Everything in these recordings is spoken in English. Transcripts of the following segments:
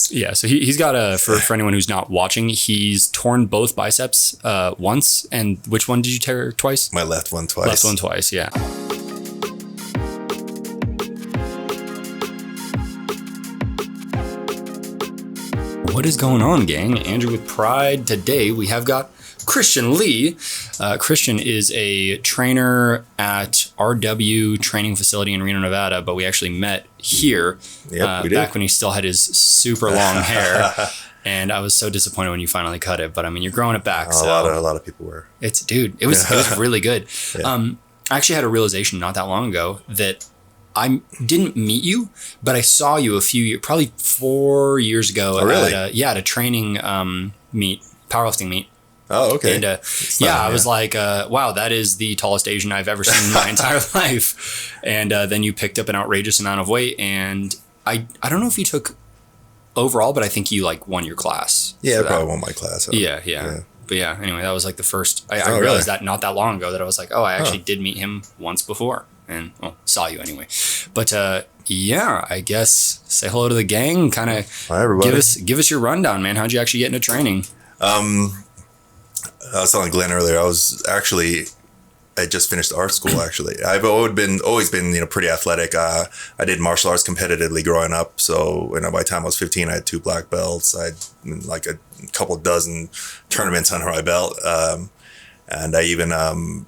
Yeah, so he's got for anyone who's not watching, he's torn both biceps once. And which one did you tear twice? My left one twice. Left one twice, yeah. What is going on, gang? Andrew with Pride. Today we have got Christian Lee. Christian is a trainer at RW Training Facility in Reno, Nevada, but we actually met here back when he still had his super long hair. And I was so disappointed when you finally cut it, but I mean, you're growing it back. A lot of people were. It was really good. Yeah. I actually had a realization not that long ago that I didn't meet you, but I saw you probably 4 years ago. Oh, really? At a training meet, powerlifting meet. Oh, okay. And I was like, wow, that is the tallest Asian I've ever seen in my entire life. And then you picked up an outrageous amount of weight. And I don't know if you took overall, but I think you won your class. Yeah, I probably won my class. Yeah. But yeah, anyway, that was like the first, I realized that not that long ago that I was like, oh, I actually did meet him once before. And saw you anyway. But I guess say hello to the gang. Kind of give us your rundown, man. How'd you actually get into training? I was telling Glenn earlier, I just finished art school, actually. I've always been pretty athletic. I did martial arts competitively growing up. So by the time I was 15, I had 2 black belts. I had like a couple dozen tournaments under my belt. And I even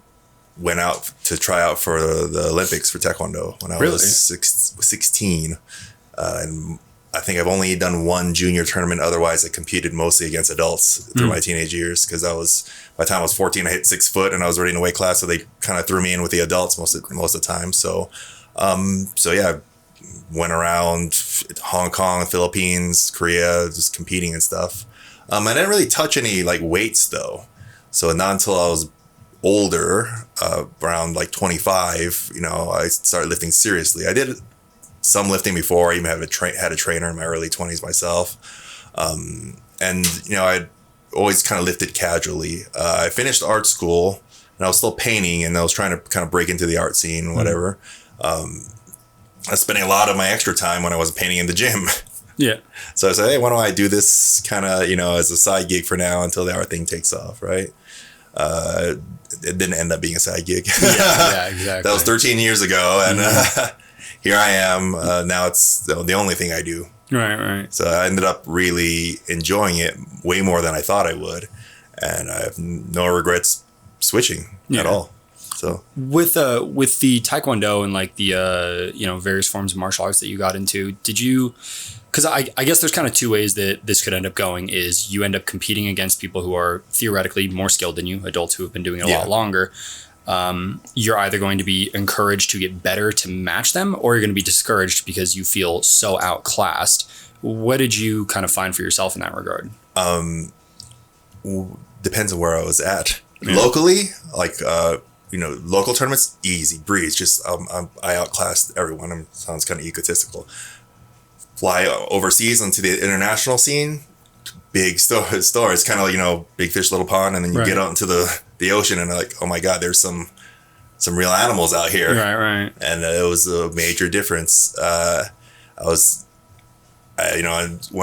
went out to try out for the Olympics for Taekwondo when I was 16. And I think I've only done one junior tournament. Otherwise, I competed mostly against adults through my teenage years because by the time I was 14, I hit 6 foot and I was already in a weight class. So they kind of threw me in with the adults most of the time. So I went around Hong Kong, Philippines, Korea, just competing and stuff. I didn't really touch any weights though. So not until I was older, around 25, I started lifting seriously. I did some lifting before. I even had a trainer in my early 20s myself. I'd always kind of lifted casually. I finished art school and I was still painting and I was trying to kind of break into the art scene, whatever. I was spending a lot of my extra time when I wasn't painting in the gym. Yeah. So I said, hey, why don't I do this kind of, as a side gig for now until the art thing takes off, right? It didn't end up being a side gig. Yeah, exactly. That was 13 years ago. And here I am. Now it's the only thing I do. Right. So I ended up really enjoying it way more than I thought I would. And I have no regrets switching at all. So with the Taekwondo and the various forms of martial arts that you got into, did you, because I guess there's kind of 2 ways that this could end up going, is you end up competing against people who are theoretically more skilled than you, adults who have been doing it a lot longer. You're either going to be encouraged to get better to match them, or you're going to be discouraged because you feel so outclassed. What did you kind of find for yourself in that regard? Depends on where I was at. Yeah. Locally, local tournaments, easy breeze. Just I outclassed everyone. Sounds kind of egotistical. Fly overseas into the international scene, big story. It's kind of big fish, little pond, and then you get out into the ocean and oh my God, there's some real animals out here. Right. And it was a major difference. When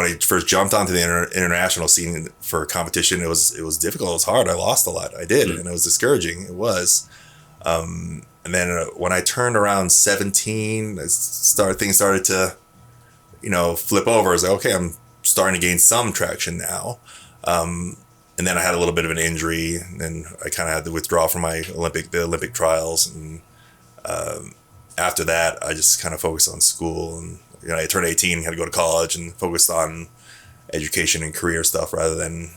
I first jumped onto the international scene for competition, it was difficult. It was hard. I lost a lot. I did, and it was discouraging. It was. And then when I turned around 17, things started to, flip over. I was like, okay, I'm starting to gain some traction now. And then I had a little bit of an injury, and then I kind of had to withdraw from the Olympic trials. And after that, I just kind of focused on school. And I turned 18, had to go to college, and focused on education and career stuff rather than,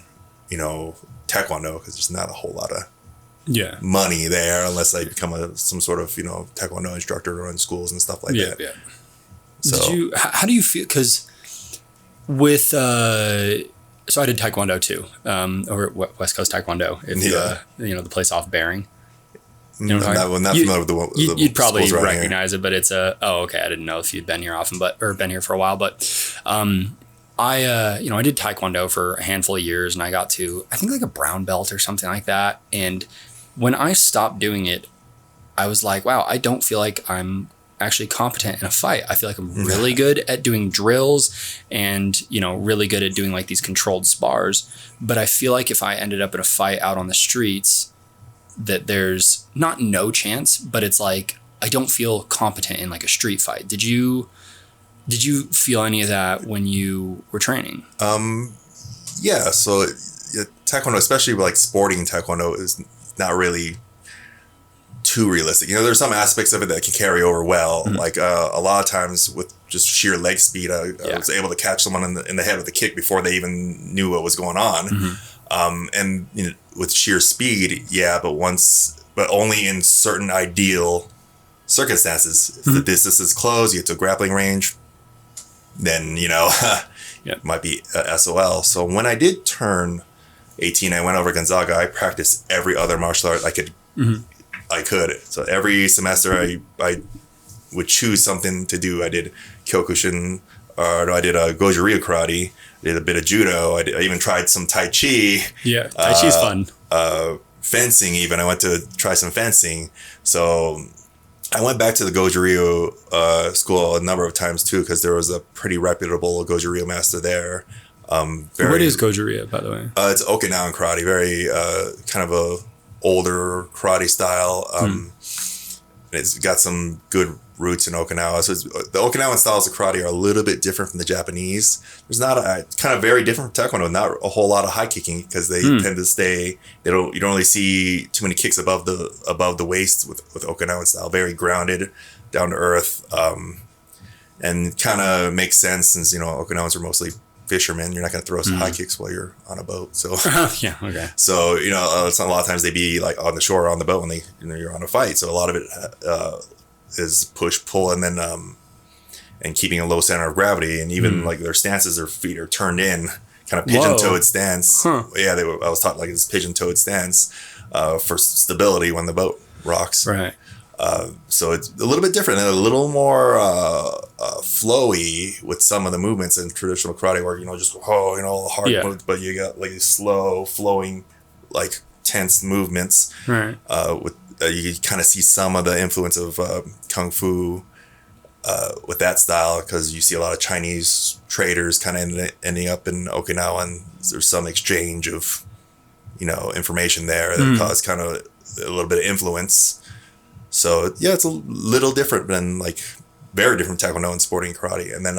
Taekwondo, because there's not a whole lot of money there unless I become some sort of Taekwondo instructor or run schools and stuff like that. Yeah. So how do you feel? Because with so I did Taekwondo too, over at West Coast Taekwondo. The place off Bering. Not familiar with the one. You'd probably recognize it, but it's okay. I didn't know if you'd been here often, or been here for a while, but I did Taekwondo for a handful of years, and I got to, I think, a brown belt or something like that. And when I stopped doing it, I was like, wow, I don't feel like I'm actually competent in a fight. I feel like I'm really good at doing drills and, really good at doing like these controlled spars. But I feel like if I ended up in a fight out on the streets, that there's not no chance, but it's like, I don't feel competent in like a street fight. Did you feel any of that when you were training? Yeah. So Taekwondo, especially like sporting Taekwondo, is not really too realistic. There's some aspects of it that can carry over well. Like a lot of times with just sheer leg speed, I was able to catch someone in the head with a kick before they even knew what was going on. And with sheer speed, but only in certain ideal circumstances. If the distance is close, you get to a grappling range, then it might be SOL. So when I did turn 18, I went over Gonzaga. I practiced every other martial art I could. So every semester I would choose something to do. I did Kyokushin, I did a Goju-Ryu karate, I did a bit of judo. I even tried some Tai Chi. Yeah, Tai Chi's fun. Fencing even. I went to try some fencing. So I went back to the Goju-Ryu school a number of times too, because there was a pretty reputable Goju-Ryu master there. What is Goju-Ryu, by the way? It's Okinawan Karate, very kind of a older karate style. It's got some good roots in Okinawa. So the Okinawan styles of karate are a little bit different from the Japanese. There's not kind of very different from Taekwondo, not a whole lot of high kicking because they tend to stay, you don't really see too many kicks above the waist with Okinawan style, very grounded, down to earth. And kind of makes sense since, Okinawans are mostly fishermen. You're not going to throw some high kicks while you're on a boat. So yeah, okay. So it's a lot of times they be like on the shore or on the boat when you're on a fight. So a lot of it is push pull and then and keeping a low center of gravity, and even like their stances, their feet are turned in, kind of pigeon-toed stance. Yeah, I was taught like this pigeon-toed stance for stability when the boat rocks. Right. So it's a little bit different and a little more flowy with some of the movements in traditional karate, where just hard movements, but you got like slow flowing, like tense movements. Right. With you kind of see some of the influence of kung fu with that style, because you see a lot of Chinese traders kind of ending up in Okinawa, and there's some exchange of information there that caused kind of a little bit of influence. So yeah, it's a little different than very different Taekwondo and sporting karate. And then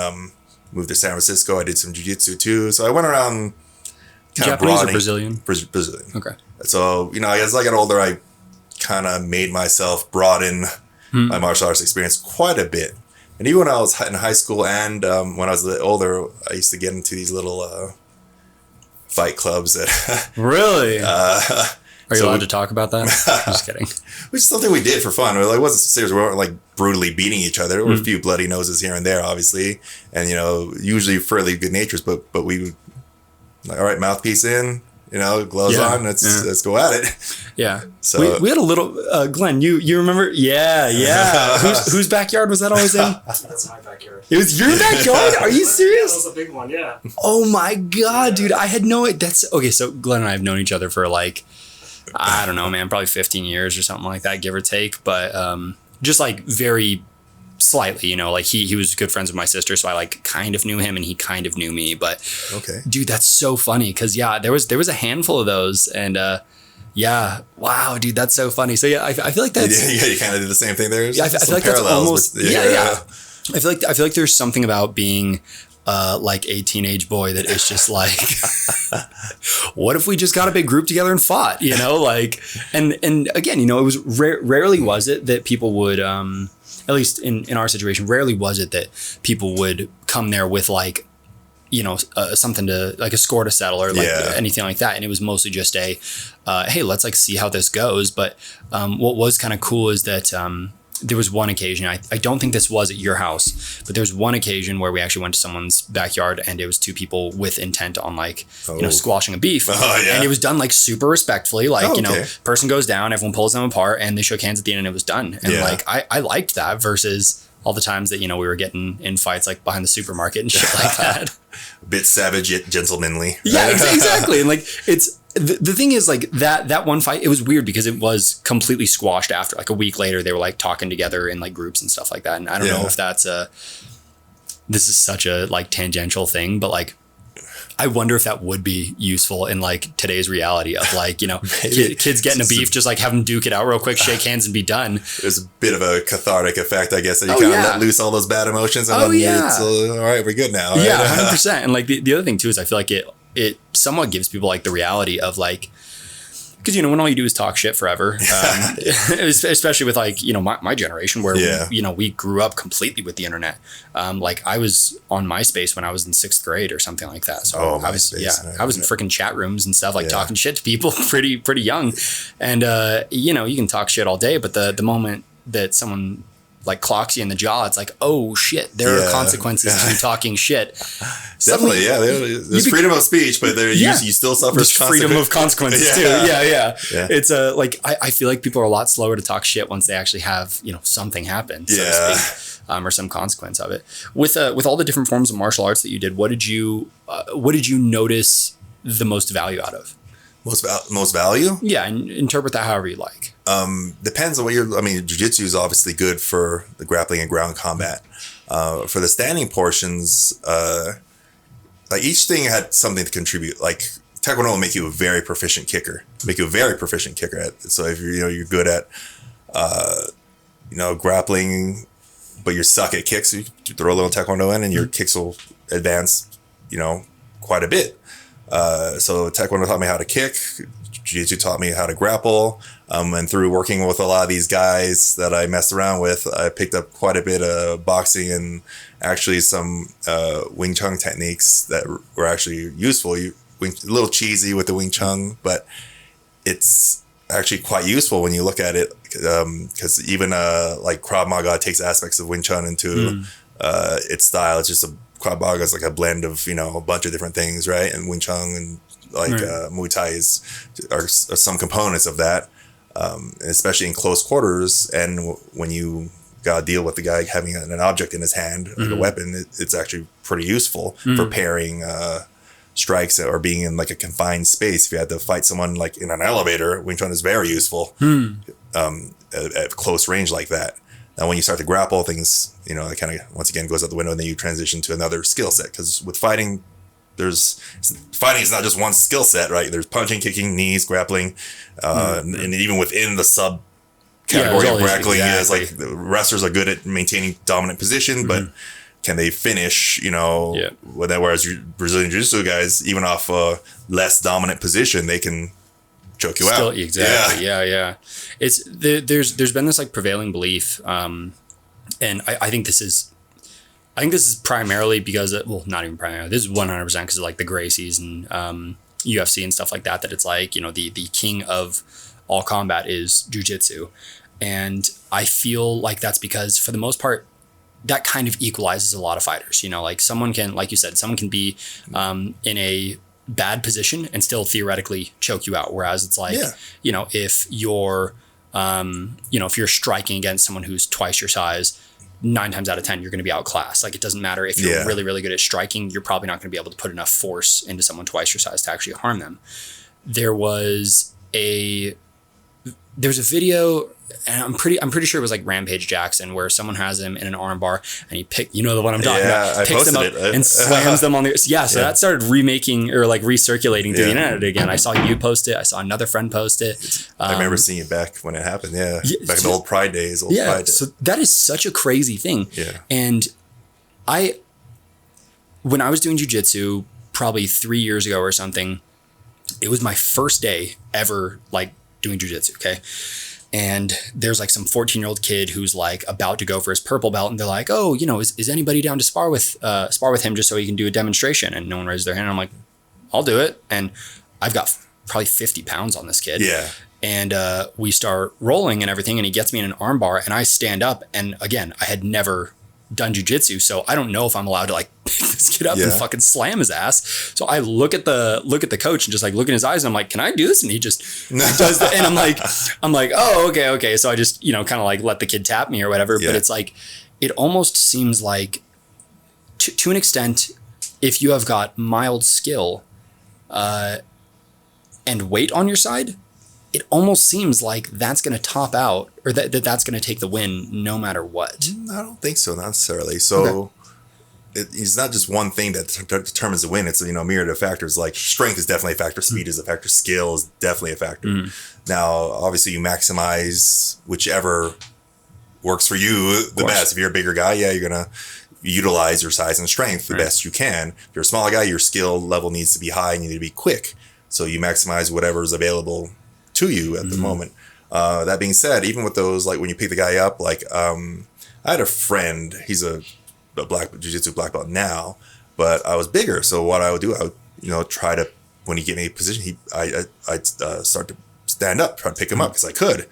moved to San Francisco. I did some jiu-jitsu too. So I went around kind of Japanese or Brazilian? Brazilian. Okay. So, as I got older, I kind of made myself broaden my martial arts experience quite a bit. And even when I was in high school and when I was a little older, I used to get into these little fight clubs that really? Are you allowed to talk about that? I'm just kidding. Which is something we did for fun. It wasn't serious. We weren't brutally beating each other. There were a few bloody noses here and there, obviously, and usually fairly good natures. But we would all right, mouthpiece in, gloves on. Let's go at it. Yeah. So we had a little Glenn. You remember? Yeah. Whose backyard was that always in? That's my backyard. It was your backyard? Are you serious? That was a big one. Yeah. Oh my god, dude! I had no. That's okay. So Glenn and I have known each other for I don't know, man, probably 15 years or something like that, give or take. But just very slightly, he was good friends with my sister. So I kind of knew him and he kind of knew me. But okay, dude, that's so funny. Because there was a handful of those. And wow, dude, that's so funny. So yeah, I feel like that's. Yeah, you kind of did the same thing there. Yeah, I feel like that's almost. Yeah. I feel like there's something about being a teenage boy that is just what if we just got a big group together and fought, and again, it was rarely was it that people would, at least in our situation, rarely was it that people would come there with something to a score to settle or anything like that. And it was mostly just hey, let's see how this goes. But what was kind of cool is that there was one occasion, I don't think this was at your house, but there was one occasion where we actually went to someone's backyard and it was two people with intent on squashing a beef. And it was done super respectfully. Person goes down, everyone pulls them apart and they shook hands at the end and it was done. And I liked that versus all the times that, we were getting in fights behind the supermarket and shit like that. A bit savage yet gentlemanly. Yeah, exactly. And the thing is like that one fight, it was weird because it was completely squashed after. Like a week later, they were like talking together in like groups and stuff like that. And I don't know if this is such a like tangential thing, but like, I wonder if that would be useful in like today's reality of like, kids getting a beef, just like have them duke it out real quick, shake hands and be done. There's a bit of a cathartic effect, I guess, that you kind of let loose all those bad emotions. And all right, we're good now. Right? Yeah, 100%. And like the other thing too is I feel like it somewhat gives people like the reality of like, because, when all you do is talk shit forever, especially with like, my generation where, we grew up completely with the internet. Like I was on MySpace when I was in 6th grade or something like that. So I was in freaking chat rooms and stuff, like talking shit to people pretty young. And, you can talk shit all day, but the moment that someone like clocks you in the jaw, it's like, oh shit, there are consequences to talking shit. Definitely, there's freedom of speech, but you still suffer freedom of consequences too. Yeah. It's like I feel like people are a lot slower to talk shit once they actually have something happen, so to speak, or some consequence of it. With all the different forms of martial arts that you did, what did you notice the most value out of? Most value? Yeah, and interpret that however you like. Depends on what jiu-jitsu is obviously good for the grappling and ground combat. For the standing portions, like each thing had something to contribute. Like Taekwondo will make you a very proficient kicker. So if you're good at, grappling, but you suck at kicks, you throw a little Taekwondo in and your kicks will advance, quite a bit. So Taekwondo taught me how to kick. Jiu-Jitsu taught me how to grapple. And through working with a lot of these guys that I messed around with, I picked up quite a bit of boxing and actually some Wing Chun techniques that were actually useful. A little cheesy with the Wing Chun, but it's actually quite useful when you look at it, because even like Krav Maga takes aspects of Wing Chun into its style. It's just Krav Maga is like a blend of a bunch of different things, right? And Wing Chun and Muay Thai are some components of that, especially in close quarters. And when you got to deal with the guy having an object in his hand, like a weapon, it's actually pretty useful for pairing strikes or being in like a confined space. If you had to fight someone like in an elevator, Wing Chun is very useful at close range like that. Now, when you start to grapple, things, it kind of, once again, goes out the window, and then you transition to another skill set. Because with fighting, fighting is not just one skill set, right? There's punching, kicking, knees, grappling, and even within the sub category of grappling, is like the wrestlers are good at maintaining dominant position, but can they finish? Whereas Brazilian Jiu-Jitsu guys, even off a less dominant position, they can choke you out. Exactly. Yeah. It's there's been this like prevailing belief, and I think this is primarily because not even primarily. This is 100% because of like the Gracies and UFC and stuff like that. That it's like the king of all combat is jiu-jitsu, and I feel like that's because for the most part that kind of equalizes a lot of fighters. Like someone can, like you said, someone can be in a bad position and still theoretically choke you out. Whereas it's like, if you're, if you're striking against someone who's twice your size, 9 times out of 10, you're going to be outclassed. Like it doesn't matter if you're really, really good at striking, you're probably not going to be able to put enough force into someone twice your size to actually harm them. There's a video, and I'm pretty sure it was like Rampage Jackson, where someone has him in an arm bar and he the one I'm talking about, picks them up and slams them on the so that started remaking or like recirculating through the internet again. I saw you post it. I saw another friend post it. I remember seeing it back when it happened. Back in the old Pride days. So that is such a crazy thing. And when I was doing jiu-jitsu probably 3 years ago or something, it was my first day ever like doing jiu-jitsu. Okay. And there's like some 14-year-old kid who's like about to go for his purple belt. And they're like, oh, is anybody down to spar with him just so he can do a demonstration? And no one raises their hand. I'm like, I'll do it. And I've got probably 50 pounds on this kid. And we start rolling and everything. And he gets me in an arm bar and I stand up. And again, I had never done jiu-jitsu, so I don't know if I'm allowed to like pick this kid up and fucking slam his ass. So I look at the coach and just like look in his eyes and I'm like, can I do this? And he just does that. And I'm like, oh, okay. So I just, kind of like let the kid tap me or whatever. But it's like, it almost seems like to an extent, if you have got mild skill, and weight on your side, it almost seems like that's going to top out, or that's going to take the win no matter what. I don't think so, not necessarily. So it's not just one thing that determines the win. It's, you know, myriad of factors. Like strength is definitely a factor. Speed is a factor. Skill is definitely a factor. Now, obviously, you maximize whichever works for you the best. If you're a bigger guy, you're going to utilize your size and strength the best you can. If you're a smaller guy, your skill level needs to be high and you need to be quick. So you maximize whatever is available to you at the moment. That being said, even with those, like when you pick the guy up, like I had a friend, he's a jiu-jitsu black belt now, but I was bigger. So what I would do, I would, you know, try to, when he gave me a position, I'd start to stand up, try to pick him up because I could.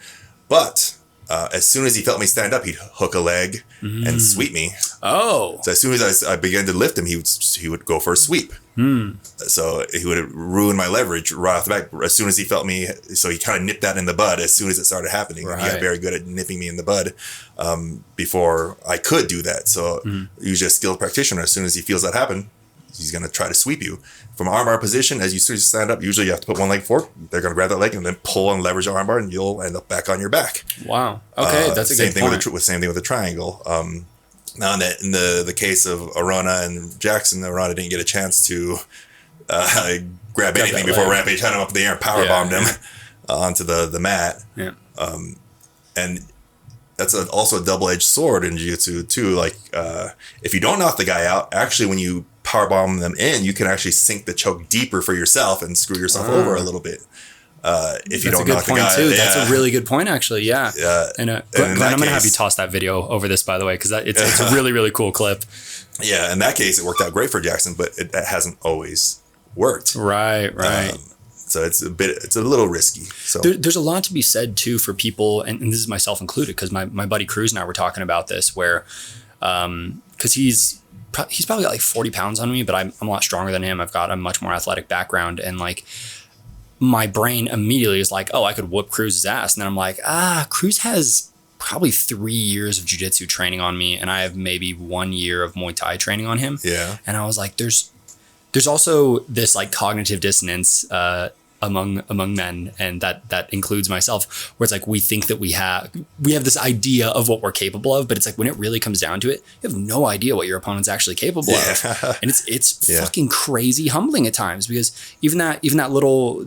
But as soon as he felt me stand up, he'd hook a leg and sweep me. So as soon as I began to lift him, he would go for a sweep. So he would ruin my leverage right off the back. As soon as he felt me, so he kind of nipped that in the bud as soon as it started happening. He got very good at nipping me in the bud before I could do that. So usually a skilled practitioner, as soon as he feels that happen, he's going to try to sweep you. From armbar position, as soon as you stand up, usually you have to put one leg forward. They're going to grab that leg and then pull and leverage the armbar, and you'll end up back on your back. Wow. Okay, that's a good point. Same thing with the triangle. Now, in the case of Arona and Jackson, Arona didn't get a chance to grab anything before Rampage had him up in the air and powerbombed him onto the mat. Yeah. And that's also a double-edged sword in jiu-jitsu too. Like if you don't knock the guy out, actually when you powerbomb them in, you can actually sink the choke deeper for yourself and screw yourself over a little bit. If you don't knock the guy out. That's a really good point, actually. Yeah. And Glenn, I'm going to have you toss that video over this, by the way, because it's a really, really cool clip. Yeah. In that case, it worked out great for Jackson, but it hasn't always worked. Right. So it's a little risky. So there's a lot to be said too for people, and this is myself included, because my buddy Cruz and I were talking about this, where because he's probably got like 40 pounds on me, but I'm a lot stronger than him. I've got a much more athletic background, and like my brain immediately is like, oh, I could whoop Cruz's ass. And then I'm like, Cruz has probably 3 years of jiu-jitsu training on me, and I have maybe 1 year of Muay Thai training on him. Yeah. And I was like, there's also this like cognitive dissonance among men, and that includes myself, where it's like we think that we have this idea of what we're capable of, but it's like when it really comes down to it, you have no idea what your opponent's actually capable of. And it's fucking crazy humbling at times, because even that little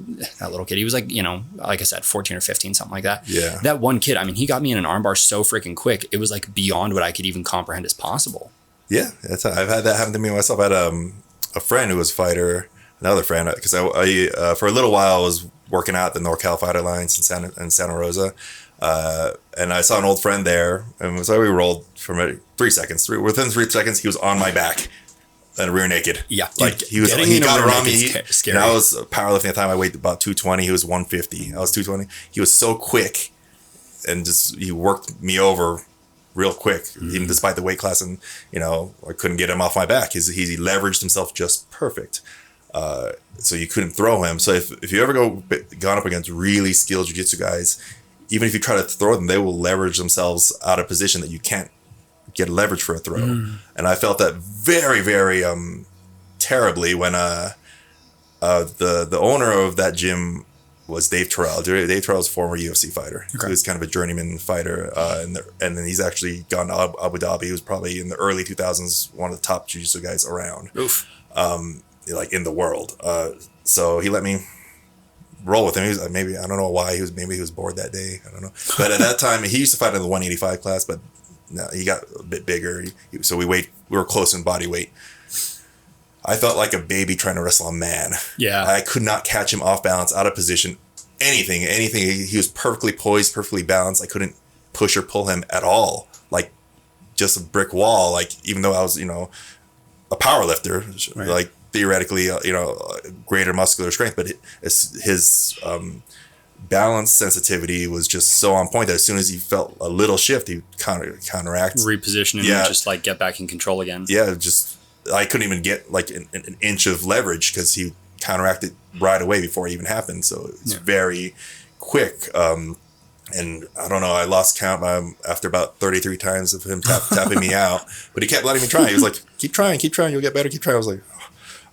kid, he was like, you know, like I said, 14 or 15, something like that. Yeah. That one kid, I mean, he got me in an armbar so freaking quick. It was like beyond what I could even comprehend as possible. Yeah. I've had that happen to me myself. I had a friend who was a fighter, another friend, because I for a little while I was working out at the NorCal Fighter Alliance in Santa Rosa, and I saw an old friend there, and so we rolled for 3 seconds. Within 3 seconds, he was on my back and rear naked. Yeah, like he got around me. And I was powerlifting at the time. I weighed about 220. He was 150. I was 220. He was so quick, and he worked me over real quick, even despite the weight class, and you know I couldn't get him off my back. He leveraged himself just perfect. So you couldn't throw him. So if you ever gone up against really skilled jiu-jitsu guys, even if you try to throw them, they will leverage themselves out of position that you can't get leverage for a throw. And I felt that very, very terribly when the owner of that gym was Dave Terrell. Dave Terrell's a former UFC fighter. Okay. He was kind of a journeyman fighter, and then he's actually gone to Abu Dhabi. He was probably in the early 2000s one of the top jiu-jitsu guys around. Oof. Like in the world. So he let me roll with him. He was maybe, I don't know why, maybe he was bored that day. I don't know. But at that time, he used to fight in the 185 class, but no, he got a bit bigger. So we were close in body weight. I felt like a baby trying to wrestle a man. Yeah. I could not catch him off balance, out of position, anything. He was perfectly poised, perfectly balanced. I couldn't push or pull him at all. Like just a brick wall. Like even though I was, you know, a power lifter, right. Like theoretically, you know, greater muscular strength, but his balance sensitivity was just so on point that as soon as he felt a little shift, he counteract, reposition, and just like get back in control again. Yeah, I couldn't even get like an inch of leverage because he counteracted right away before it even happened. So it's very quick. And I don't know, I lost count after about 33 times of him tapping me out, but he kept letting me try. He was like, keep trying, you'll get better, keep trying. I was like,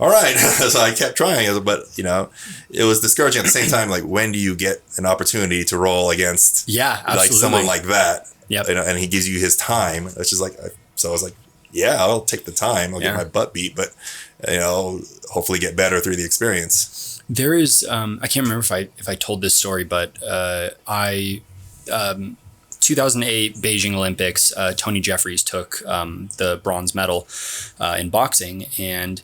all right. So I kept trying, but you know, it was discouraging at the same time. Like, when do you get an opportunity to roll against like someone like that? Yep. You know, and he gives you his time. It's just like, so I was like, yeah, I'll take the time. I'll get my butt beat, but you know, hopefully get better through the experience. There is, I can't remember if I told this story, but 2008 Beijing Olympics, Tony Jeffries took the bronze medal in boxing, and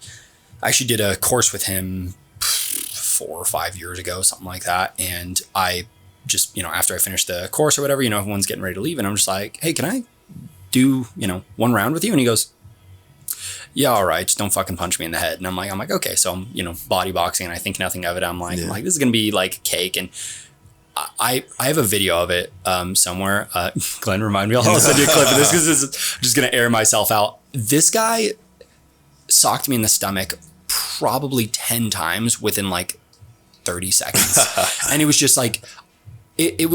I actually did a course with him 4 or 5 years ago, something like that. And I just, you know, after I finished the course or whatever, you know, everyone's getting ready to leave, and I'm just like, hey, can I do, you know, one round with you? And he goes, yeah, all right, just don't fucking punch me in the head. And I'm like, okay. So I'm, you know, body boxing, and I think nothing of it. I'm like, this is gonna be like cake. And I have a video of it somewhere. Glenn, remind me, I'll send you a clip of this because I'm just gonna air myself out. This guy socked me in the stomach probably 10 times within like 30 seconds. And it was just like, it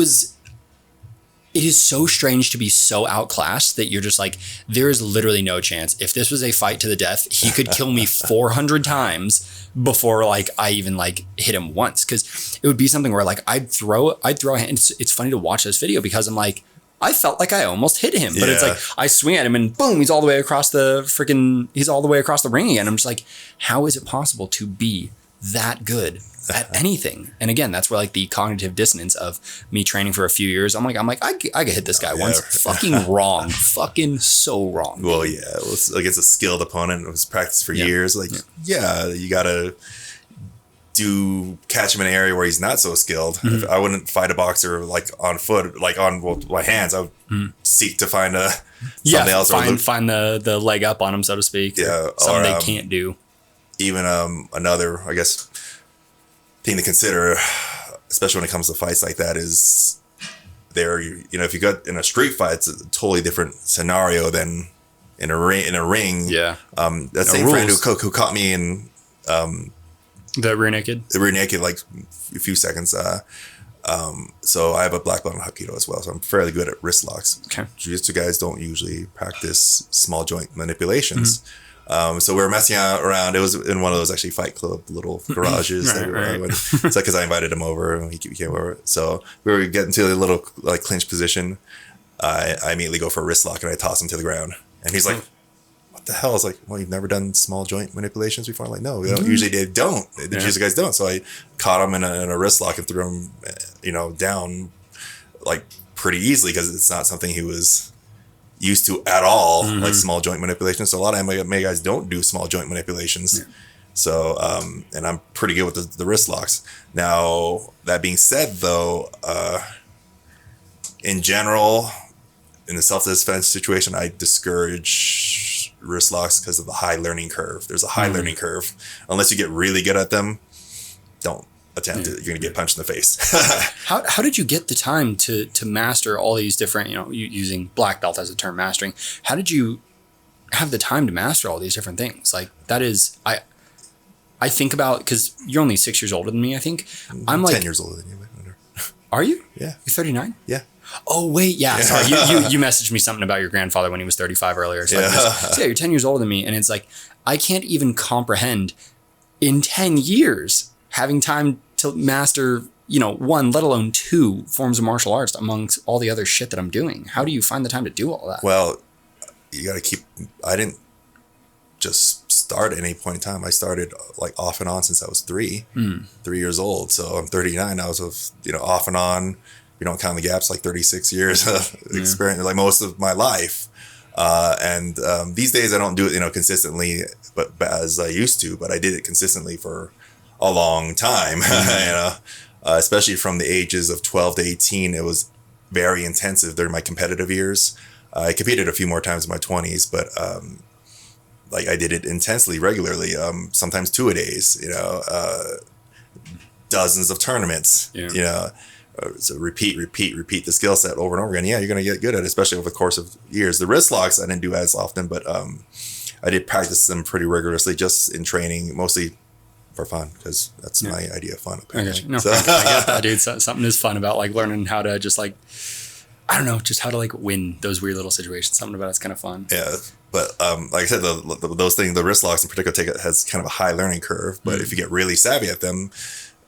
is so strange to be so outclassed that you're just like, there is literally no chance. If this was a fight to the death, he could kill me 400 times before like I even like hit him once. Cause it would be something where like I'd throw a hand. It's funny to watch this video because I'm like, I felt like I almost hit him, but it's like, I swing at him and boom, he's all the way across the ring again. I'm just like, how is it possible to be that good at anything? And again, that's where like the cognitive dissonance of me training for a few years. I'm like, I could hit this guy once. Fucking wrong. Fucking so wrong. Well, yeah, it was against a skilled opponent. It was practiced for years. Like, you gotta catch him in an area where he's not so skilled. If I wouldn't fight a boxer like on foot, like on my hands. I would seek to find something else. Find the leg up on him, so to speak. Yeah, something they can't do. Even another, I guess, thing to consider, especially when it comes to fights like that, is you know, if you got in a street fight, it's a totally different scenario than in a ring. Yeah. That same friend who caught me in the rear naked like a few seconds. So I have a black belt in Hapkido as well, so I'm fairly good at wrist locks. Okay. Jiu-jitsu guys don't usually practice small joint manipulations. So we were messing around. It was in one of those actually Fight Club little garages. Right. It's like because I invited him over and he came over. So we were getting to a little like clinch position. I immediately go for a wrist lock and I toss him to the ground. And he's like, what the hell? I was like, well, you've never done small joint manipulations before? I'm like, no, usually they don't. The jiu-jitsu guys don't. So I caught him in a wrist lock and threw him, you know, down like pretty easily because it's not something he was used to at all, like small joint manipulations. So a lot of MMA guys don't do small joint manipulations. Yeah. So, and I'm pretty good with the wrist locks. Now, that being said, though, in general, in the self-defense situation, I discourage wrist locks because of the high learning curve. There's a high learning curve. Unless you get really good at them, don't attempt it. You're going to get punched in the face. How did you get the time to master all these different, you know, using black belt as a term, mastering? How did you have the time to master all these different things? Like, that is, I think about, because you're only 6 years older than me, I think. I'm like 10 years older than you. Are you? Yeah. You're 39? Yeah. Oh, wait. Yeah. Sorry. You messaged me something about your grandfather when he was 35 earlier. So yeah, you're 10 years older than me. And it's like, I can't even comprehend in 10 years having time to master, you know, 1, let alone 2 forms of martial arts amongst all the other shit that I'm doing. How do you find the time to do all that? Well, you got to I didn't just start at any point in time. I started like off and on since I was 3 years old. So I'm 39. I was, you know, off and on, you don't count the gaps, like 36 years of experience, like most of my life. And these days I don't do it, you know, consistently, but as I used to, but I did it consistently for a long time, you know, especially from the ages of 12 to 18. It was very intensive during my competitive years. I competed a few more times in my 20s, but like I did it intensely, regularly, sometimes 2-a-days, you know, dozens of tournaments, you know, so repeat the skill set over and over again. Yeah, you're going to get good at it, especially over the course of years. The wrist locks I didn't do as often, but I did practice them pretty rigorously, just in training, mostly for fun, because that's my idea of fun. Apparently. No, I get that, dude. Something is fun about like learning how to just like, I don't know, just how to like win those weird little situations. Something about it's kind of fun. Yeah. But like I said, those things, the wrist locks in particular, has kind of a high learning curve. But if you get really savvy at them,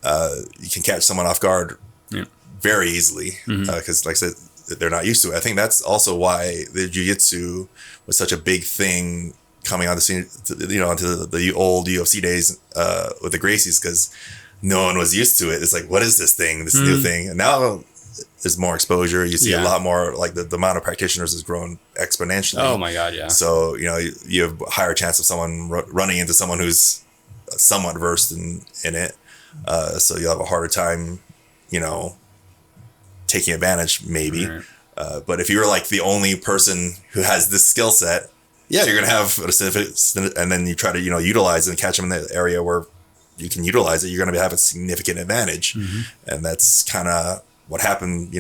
you can catch someone off guard very easily because, like I said, they're not used to it. I think that's also why the jiu-jitsu was such a big thing coming on the scene, onto the old UFC days with the Gracies, because no one was used to it. It's like, what is this thing, this new thing? And now there's more exposure. You see a lot more, like the amount of practitioners has grown exponentially. Oh my God, yeah. So, you have a higher chance of someone running into someone who's somewhat versed in it. So you'll have a harder time, taking advantage maybe. Right. But if you're like the only person who has this skill set, you're going to have a significant, and then you try to, utilize it and catch them in the area where you can utilize it, you're going to have a significant advantage. And that's kind of what happened,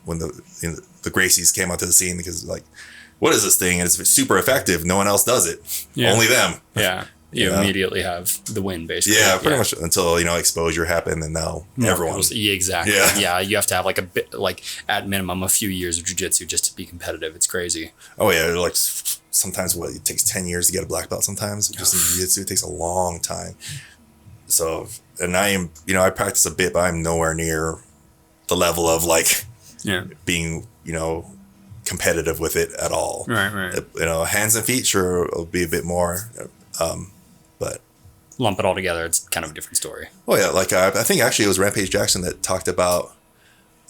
when the Gracies came onto the scene, because like, what is this thing? And it's super effective. No one else does it. Yeah. Only them. Yeah. You immediately have the win, basically. Yeah, pretty much until, exposure happened, and now everyone. Yeah, exactly. Yeah, you have to have like a bit, like at minimum, a few years of jiu-jitsu just to be competitive. It's crazy. Oh yeah, like sometimes it takes 10 years to get a black belt. Sometimes just in jiu-jitsu, it takes a long time. So, and I am, I practice a bit, but I'm nowhere near the level of like being, competitive with it at all. Right. Hands and feet, sure, it'll be a bit more. But lump it all together, it's kind of a different story. Oh yeah, like I think actually it was Rampage Jackson that talked about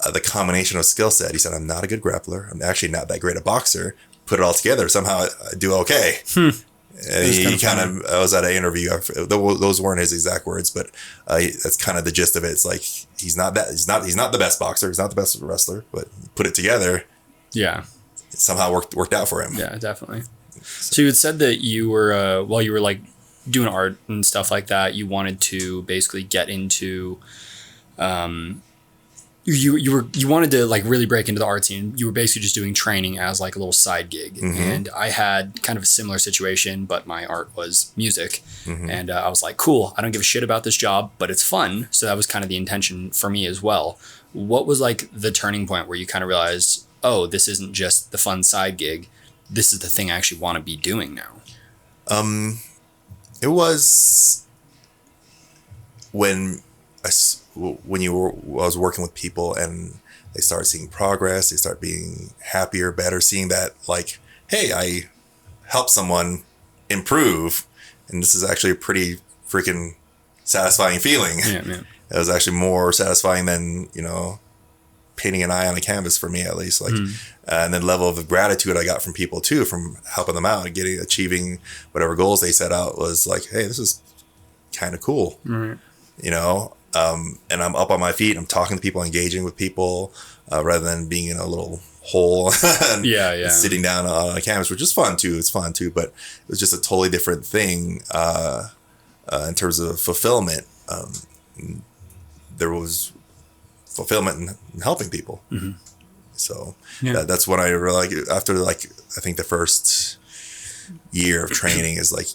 the combination of skill set. He said, "I'm not a good grappler. I'm actually not that great a boxer. Put it all together, somehow I do okay." And he kind of, I was at an interview. Those weren't his exact words, but that's kind of the gist of it. It's like he's not the best boxer. He's not the best wrestler, but put it together. Yeah, it somehow worked out for him. Yeah, definitely. So you had said that you were while you were like doing art and stuff like that, you wanted to basically get into, you wanted to like really break into the art scene. You were basically just doing training as like a little side gig. And I had kind of a similar situation, but my art was music. And I was like, cool, I don't give a shit about this job, but it's fun. So that was kind of the intention for me as well. What was like the turning point where you kind of realized, oh, this isn't just the fun side gig. This is the thing I actually want to be doing now? It was when I was working with people and they start seeing progress, they start being happier, better, seeing that like, hey, I helped someone improve, and this is actually a pretty freaking satisfying feeling. Yeah. It was actually more satisfying than, painting an eye on a canvas for me, at least. Like, and then level of gratitude I got from people too, from helping them out and achieving whatever goals they set out, was like, hey, this is kind of cool. And I'm up on my feet. I'm talking to people, engaging with people, rather than being in a little hole and sitting down on a canvas, which is fun too. It's fun too, but it was just a totally different thing in terms of fulfillment. There was fulfillment in helping people. So that's when I really, after like, I think the first year of training is like,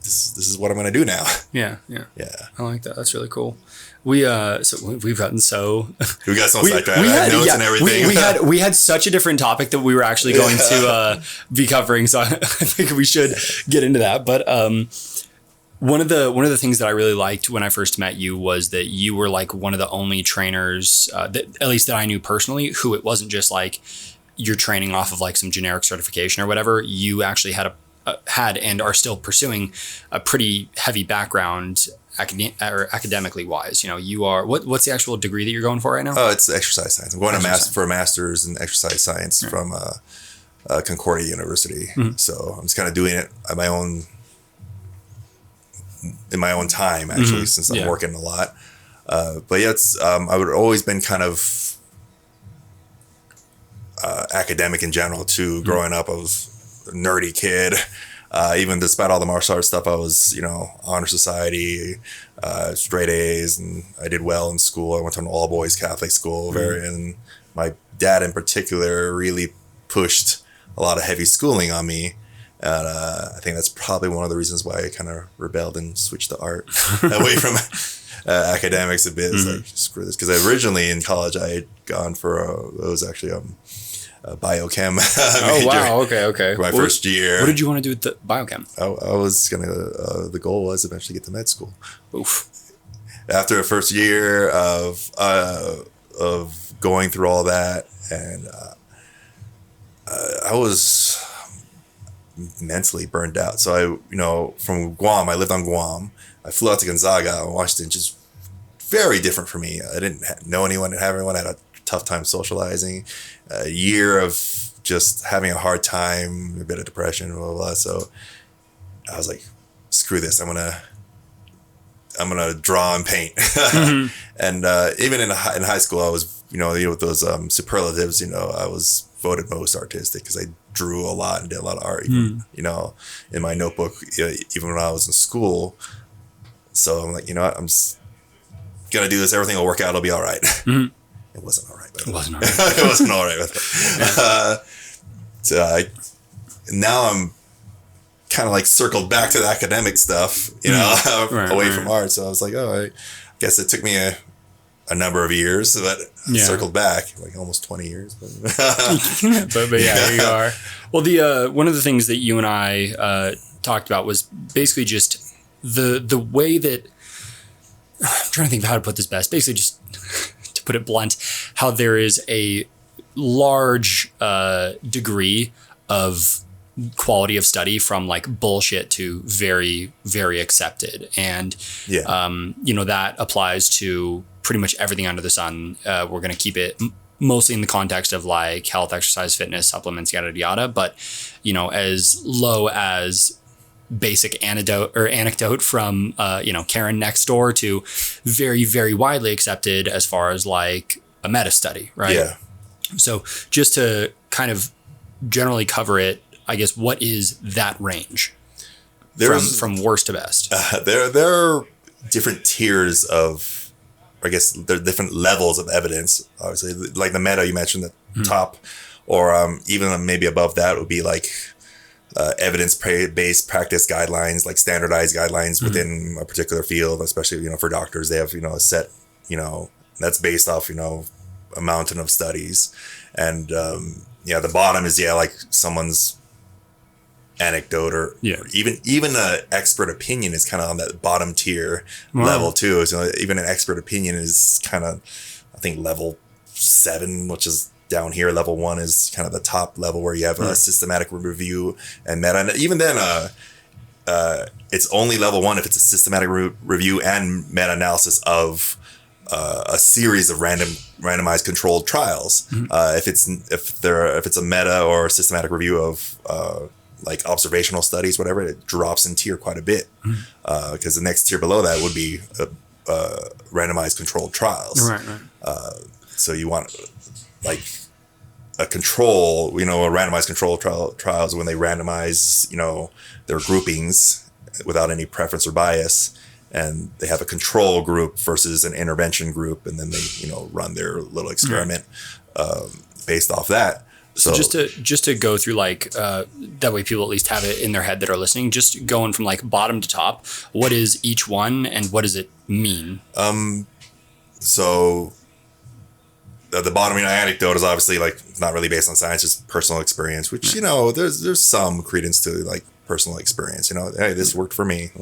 this is what I'm gonna do now. Yeah. I like that. That's really cool. We've gotten so we got so sidetracked. We had notes and everything. We had such a different topic that we were actually going to be covering. So I think we should get into that. But one of the things that I really liked when I first met you was that you were like one of the only trainers, that at least that I knew personally, who it wasn't just like you're training off of like some generic certification or whatever. You actually had and are still pursuing a pretty heavy background academically wise. You are what's the actual degree that you're going for right now? Oh, it's exercise science. I'm going for a master's in exercise science from Concordia University. So I'm just kind of doing it at in my own time, actually, since I'm working a lot. But yeah, it's I would always been kind of academic in general too. Growing up, I was a nerdy kid. Even despite all the martial arts stuff, I was, honor society, straight A's, and I did well in school. I went to an all boys Catholic school, and my dad in particular really pushed a lot of heavy schooling on me. And I think that's probably one of the reasons why I kind of rebelled and switched to art away from academics a bit. It's like, screw this. Because originally in college, I had gone for, it was actually biochem. Oh, wow. Okay. My first year. What did you want to do with the biochem? I was going to, the goal was eventually get to med school. Oof. After a first year of going through all that, and I was mentally burned out. So from Guam, I lived on Guam. I flew out to Gonzaga, Washington, just very different for me. I didn't know anyone, didn't have anyone. I had a tough time socializing. A year of just having a hard time, a bit of depression, blah, blah, blah. So I was like, screw this. I'm gonna draw and paint. Mm-hmm. And even in high school, I was, with those superlatives, I was voted most artistic because I drew a lot and did a lot of art, even, in my notebook, even when I was in school. So I'm like, I'm just gonna do this. Everything will work out. It'll be all right. Mm-hmm. It wasn't all right. It wasn't all right. It wasn't all right with it. Now I'm kind of like circled back to the academic stuff, away from art. So I was like, I guess it took me a number of years, but circled back like almost 20 years. But yeah, here you are. Well, the one of the things that you and I talked about was basically just the way that I'm trying to think of how to put this best. Basically, just to put it blunt, how there is a large degree of quality of study from like bullshit to very, very accepted. And, that applies to pretty much everything under the sun. We're going to keep it mostly in the context of like health, exercise, fitness, supplements, yada, yada. But, as low as basic anecdote from, Karen next door to very, very widely accepted as far as like a meta study, right? Yeah. So just to kind of generally cover it, I guess, what is that range from worst to best? There are different tiers of, I guess, there are different levels of evidence. Obviously, like the meta you mentioned, the top, or even maybe above that would be like evidence-based practice guidelines, like standardized guidelines within a particular field, especially, for doctors. They have, a set, that's based off, a mountain of studies. And, the bottom is, like someone's anecdote or even an expert opinion is kind of on that bottom tier level too. So even an expert opinion is kind of, I think, level 7, which is down here. Level 1 is kind of the top level where you have a systematic review and meta. And even then, it's only level 1 if it's a systematic review and meta-analysis of a series of randomized controlled trials. If it's a meta or systematic review of like observational studies, whatever, it drops in tier quite a bit, because the next tier below that would be randomized controlled trials. Right. So you want like a control, a randomized controlled trials when they randomize, their groupings without any preference or bias, and they have a control group versus an intervention group, and then they, run their little experiment based off that. So just to go through like that way people at least have it in their head that are listening, just going from like bottom to top, what is each one and what does it mean? So the bottom anecdote is obviously like not really based on science, just personal experience, which there's some credence to like personal experience. Hey, this worked for me.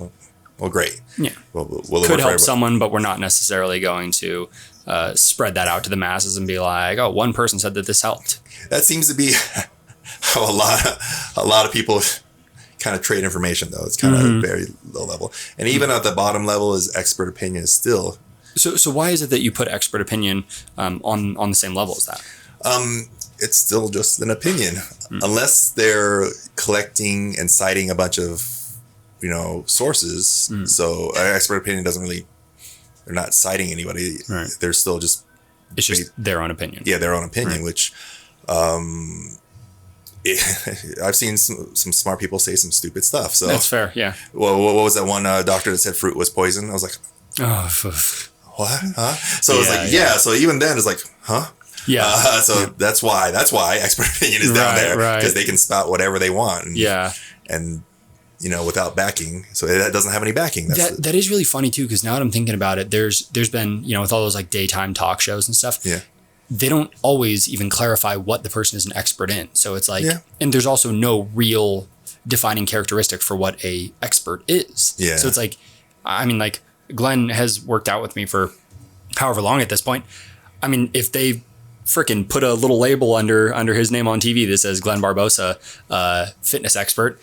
Well, great. Yeah, could help someone, but we're not necessarily going to spread that out to the masses and be like, oh, one person said that this helped. That seems to be how a lot of people kind of trade information, though. It's kind of very low level, and even at the bottom level is expert opinion is still. So why is it that you put expert opinion on the same level as that? It's still just an opinion, unless they're collecting and citing a bunch of sources. So expert opinion doesn't really. They're not citing anybody. Right. They're still just. It's just their own opinion. Yeah, their own opinion, which. I've seen some smart people say some stupid stuff. So that's fair. Yeah. Well, what was that one doctor that said fruit was poison? I was like, what? Huh? So it's like, So even then it's like, huh? Yeah. That's why expert opinion is down there, because they can spout whatever they want. And without backing. So that doesn't have any backing. That is really funny too, because now that I'm thinking about it, there's been, with all those like daytime talk shows and stuff. Yeah. they don't always even clarify what the person is an expert in. So it's like, Yeah. and there's also no real defining characteristic for what a expert is. Yeah. So it's like, I mean, like Glenn has worked out with me for however long at this point. I mean, if they freaking put a little label under his name on TV that says Glenn Barbosa, fitness expert,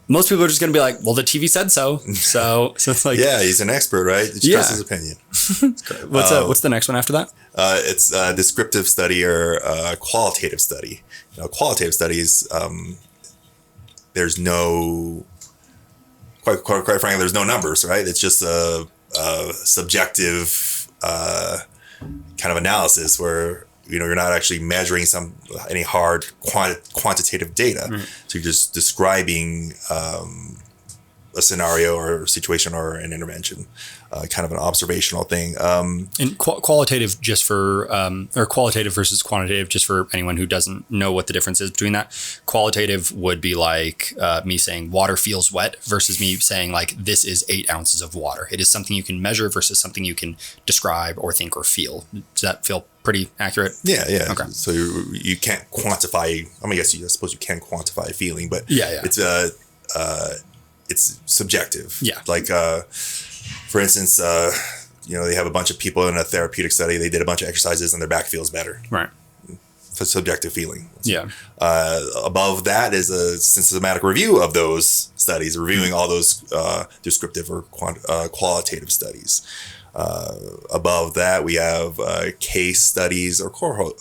most people are just going to be like, well, the TV said so. So it's like, Yeah, he's an expert, right? Just trust his opinion. what's the next one after that? It's a descriptive study or qualitative study. Qualitative studies, there's no, quite frankly, there's no numbers, right? It's just a subjective kind of analysis where, you're not actually measuring any hard quantitative data. Mm-hmm. So you're just describing a scenario or situation or an intervention, kind of an observational thing. And qualitative just for, or qualitative versus quantitative, just for anyone who doesn't know what the difference is between that. Qualitative would be like me saying water feels wet versus me saying like, this is 8 ounces of water. It is something you can measure versus something you can describe or think or feel. Does that feel pretty accurate? Yeah. Okay. So you can't quantify, I suppose you can quantify a feeling, but yeah. It's subjective. Yeah. Like, for instance, they have a bunch of people in a therapeutic study. They did a bunch of exercises and their back feels better. Right. It's a subjective feeling. Yeah. Above that is a systematic review of those studies, reviewing all those descriptive or qualitative studies. Above that, we have case studies or cohort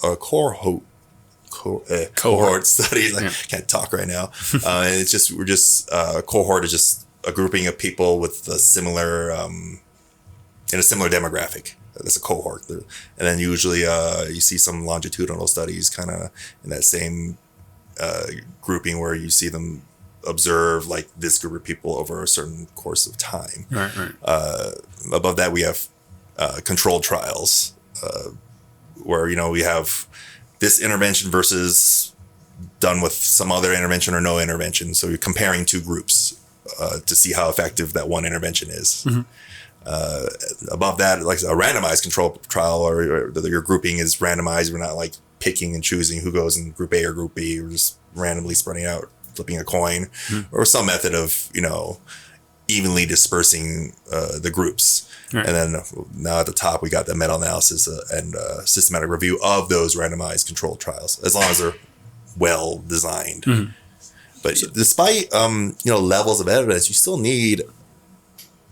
studies. I can't talk right now. And it's just cohort is just a grouping of people with a similar in a similar demographic. That's a cohort. And then usually you see some longitudinal studies kind of in that same grouping where you see them observe like this group of people over a certain course of time. Right. Above that, we have controlled trials where, we have this intervention versus done with some other intervention or no intervention. So you're comparing 2 groups to see how effective that one intervention is. Mm-hmm. Above that, like a randomized control trial or your grouping is randomized. We're not like picking and choosing who goes in group A or group B. We're just randomly spreading out, flipping a coin, or some method of, evenly dispersing the groups. Right. And then now at the top, we got the meta-analysis and systematic review of those randomized controlled trials, as long as they're well designed. Mm-hmm. But despite, levels of evidence, you still need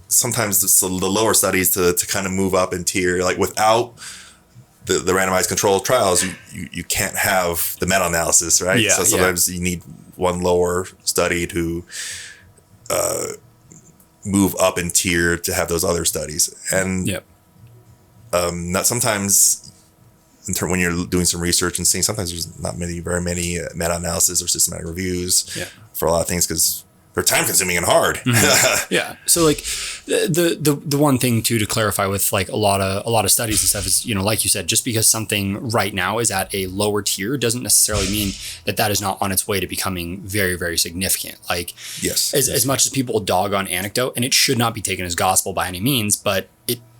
sometimes the lower studies to kind of move up in tier. Like without the randomized controlled trials, you can't have the meta-analysis, right? Yeah, so sometimes you need one lower study to move up in tier to have those other studies. And not sometimes when you're doing some research and seeing, sometimes there's not very many meta-analysis or systematic reviews for a lot of things because they're time consuming and hard. Mm-hmm. Yeah. So like the one thing too, to clarify with like a lot of studies and stuff is, like you said, just because something right now is at a lower tier doesn't necessarily mean that is not on its way to becoming very, very significant. Like yes, as much as people dog on anecdote, and it should not be taken as gospel by any means, but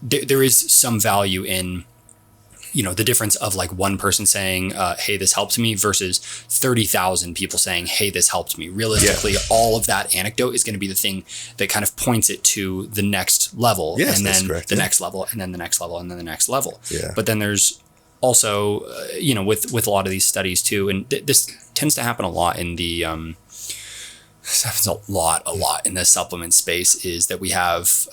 there is some value in, the difference of like one person saying, hey, this helped me versus 30,000 people saying, hey, this helped me. Realistically, all of that anecdote is going to be the thing that kind of points it to the next level. Yes, and then correct. the next level, and then the next level, and then the next level. Yeah. But then there's also, with a lot of these studies too, and this tends to happen a lot in the, this happens a lot in the supplement space, is that we have,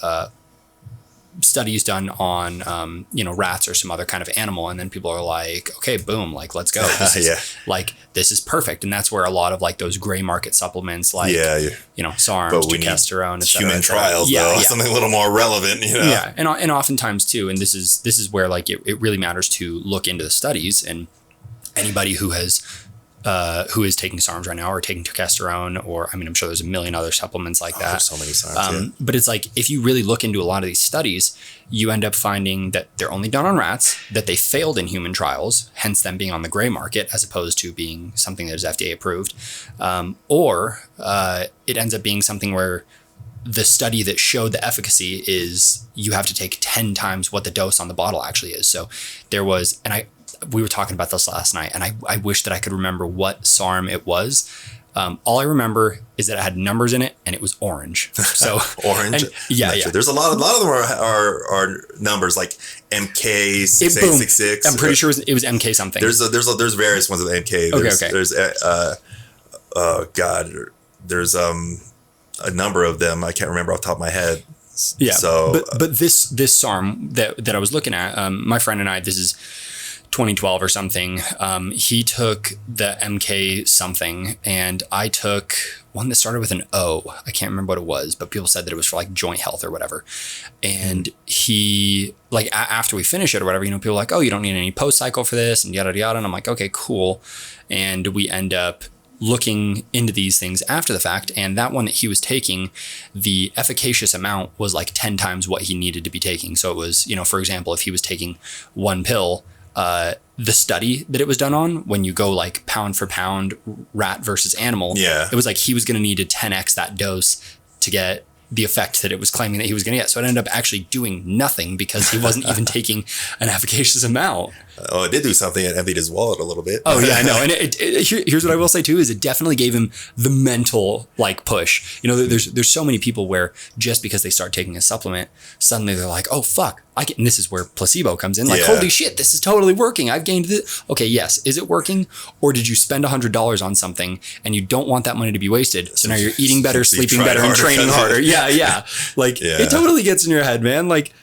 studies done on rats or some other kind of animal, and then people are like, okay, boom, like let's go, this is like, this is perfect. And that's where a lot of like those gray market supplements like SARMs, testosterone, human trials, something a little more relevant, and oftentimes too, and this is where like it really matters to look into the studies, and anybody who is taking SARMs right now or taking testosterone, or I'm sure there's a million other supplements like that. There's so many SARMs, But it's like, if you really look into a lot of these studies, you end up finding that they're only done on rats, that they failed in human trials, hence them being on the gray market as opposed to being something that is FDA approved. Or it ends up being something where the study that showed the efficacy is you have to take 10 times what the dose on the bottle actually is. So there was, and we were talking about this last night, and I wish that I could remember what SARM it was. All I remember is that it had numbers in it and it was orange. So orange. Yeah. Sure. There's a lot of them are numbers like MK6866. I'm pretty sure it was MK something. There's various ones with MK. Okay. There's there's a number of them. I can't remember off the top of my head. Yeah. So but this SARM that I was looking at, my friend and I, this is 2012 or something. He took the MK something, and I took one that started with an O. I can't remember what it was, but people said that it was for like joint health or whatever. And he, like, after we finish it or whatever, people are like, oh, you don't need any post cycle for this and yada yada. And I'm like, okay, cool. And we end up looking into these things after the fact, and that one that he was taking, the efficacious amount was like 10 times what he needed to be taking. So it was, for example, if he was taking one pill, the study that it was done on, when you go like pound for pound rat versus animal, it was like he was going to need to 10x that dose to get the effect that it was claiming that he was going to get. So it ended up actually doing nothing because he wasn't even taking an efficacious amount. Oh, it did do something. It emptied his wallet a little bit. Oh yeah, I know. And here's what I will say too, is it definitely gave him the mental like push. There's so many people where just because they start taking a supplement, suddenly they're like, oh fuck, and this is where placebo comes in. Like, holy shit, this is totally working. I've gained this. Okay, yes. Is it working? Or did you spend $100 on something and you don't want that money to be wasted? So now you're eating better, sleeping better, and training harder. Yeah. Like, it totally gets in your head, man. Like,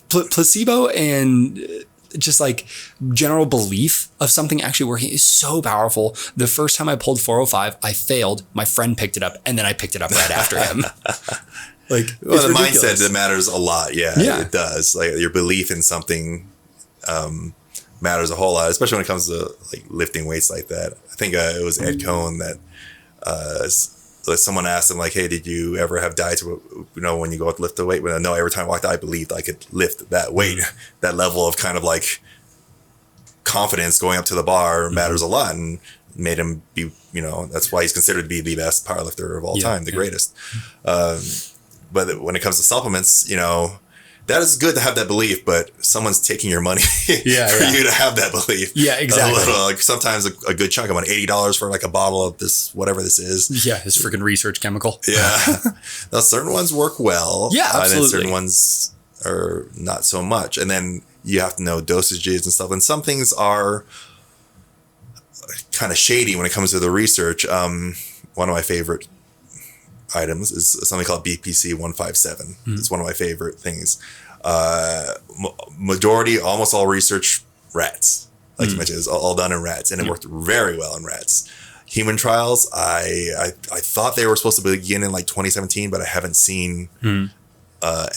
placebo and just like general belief of something actually working is so powerful. The first time I pulled 405, I failed. My friend picked it up, and then I picked it up right after him. Like, well, the mindset that matters a lot. Yeah, it does. Like, your belief in something matters a whole lot, especially when it comes to like lifting weights like that. I think it was Ed Cohn that someone asked him, like, hey, did you ever have diets, when you go out to lift the weight? No, every time I walked out, I believed I could lift that weight. That level of kind of like confidence going up to the bar matters a lot, and made him be, that's why he's considered to be the best powerlifter of all time, the greatest. But when it comes to supplements, that is good to have that belief, but someone's taking your money for you to have that belief. Yeah, exactly. Like sometimes a good chunk, about $80 for like a bottle of this, whatever this is. Yeah, this freaking research chemical. Yeah. Now, certain ones work well. Yeah, absolutely. And then certain ones are not so much. And then you have to know dosages and stuff. And some things are kind of shady when it comes to the research. One of my favorite items is something called BPC 157. It's one of my favorite things. Majority, almost all research, rats. Like you mentioned, it's all done in rats, and it worked very well in rats. Human trials, I thought they were supposed to begin in like 2017, but I haven't seen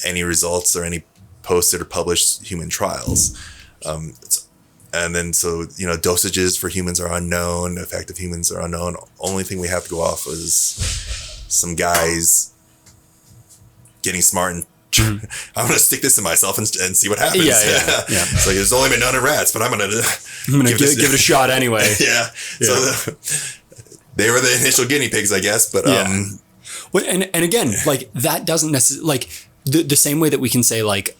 any results or any posted or published human trials. And then, so, dosages for humans are unknown, effective humans are unknown. Only thing we have to go off is some guys getting smart and I'm going to stick this in myself and see what happens. Yeah. So there's only been none in rats, but I'm going to give it a shot anyway. So they were the initial guinea pigs, I guess. But well, and again, like, that doesn't necessarily, like, the same way that we can say, like,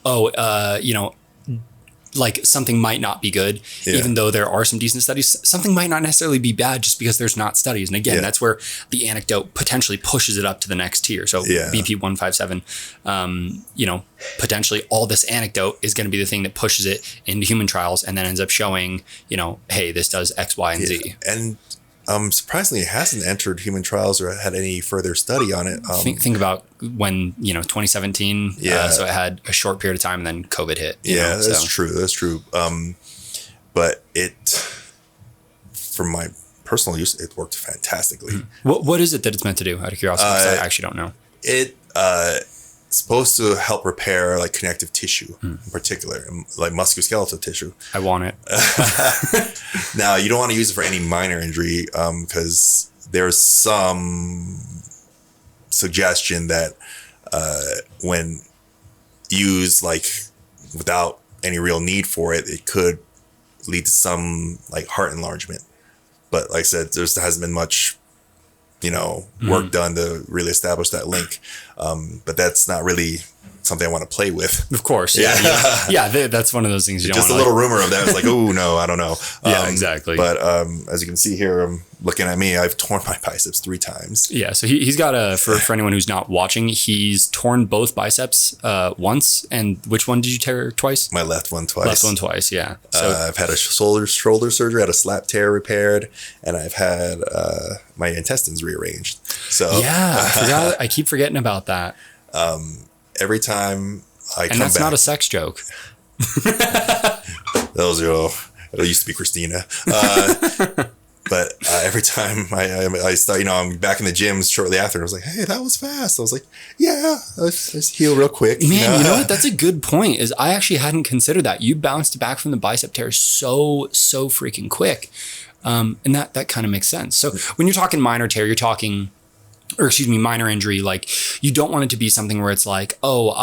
like something might not be good, even though there are some decent studies. Something might not necessarily be bad just because there's not studies. And again, that's where the anecdote potentially pushes it up to the next tier. So BP 157, potentially all this anecdote is going to be the thing that pushes it into human trials and then ends up showing, hey, this does X, Y, and Z. And surprisingly, it hasn't entered human trials or had any further study on it. Think about when, 2017. So it had a short period of time and then COVID hit. That's true. That's true. But for my personal use, it worked fantastically. What is it that it's meant to do, out of curiosity? 'Cause I actually don't know. It's supposed to help repair like connective tissue in particular, like musculoskeletal tissue. I want it. Now, you don't want to use it for any minor injury because there's some suggestion that when used like without any real need for it, it could lead to some like heart enlargement. But like I said, there hasn't been much work done to really establish that link. But that's not really something I want to play with. Of course. Yeah. That's one of those things you don't Just a want little rumor of that. It's like, oh no, I don't know. Yeah, exactly. But as you can see here, looking at me, I've torn my biceps 3 times. Yeah. So he's got for anyone who's not watching, he's torn both biceps once. And which one did you tear twice? My left one twice. Left one twice. Yeah. So I've had a shoulder surgery, had a slap tear repaired, and I've had my intestines rearranged. So yeah, I keep forgetting about that. Every time I come back. And that's not a sex joke. Those are, it used to be Christina. But every time I start, I'm back in the gym shortly after, I was like, hey, that was fast. I was like, yeah, let's heal real quick. Man, you know what? That's a good point. Is I actually hadn't considered that. You bounced back from the bicep tear so freaking quick. And that kind of makes sense. So when you're talking minor tear, you're talking... minor injury, like you don't want it to be something where it's like, oh,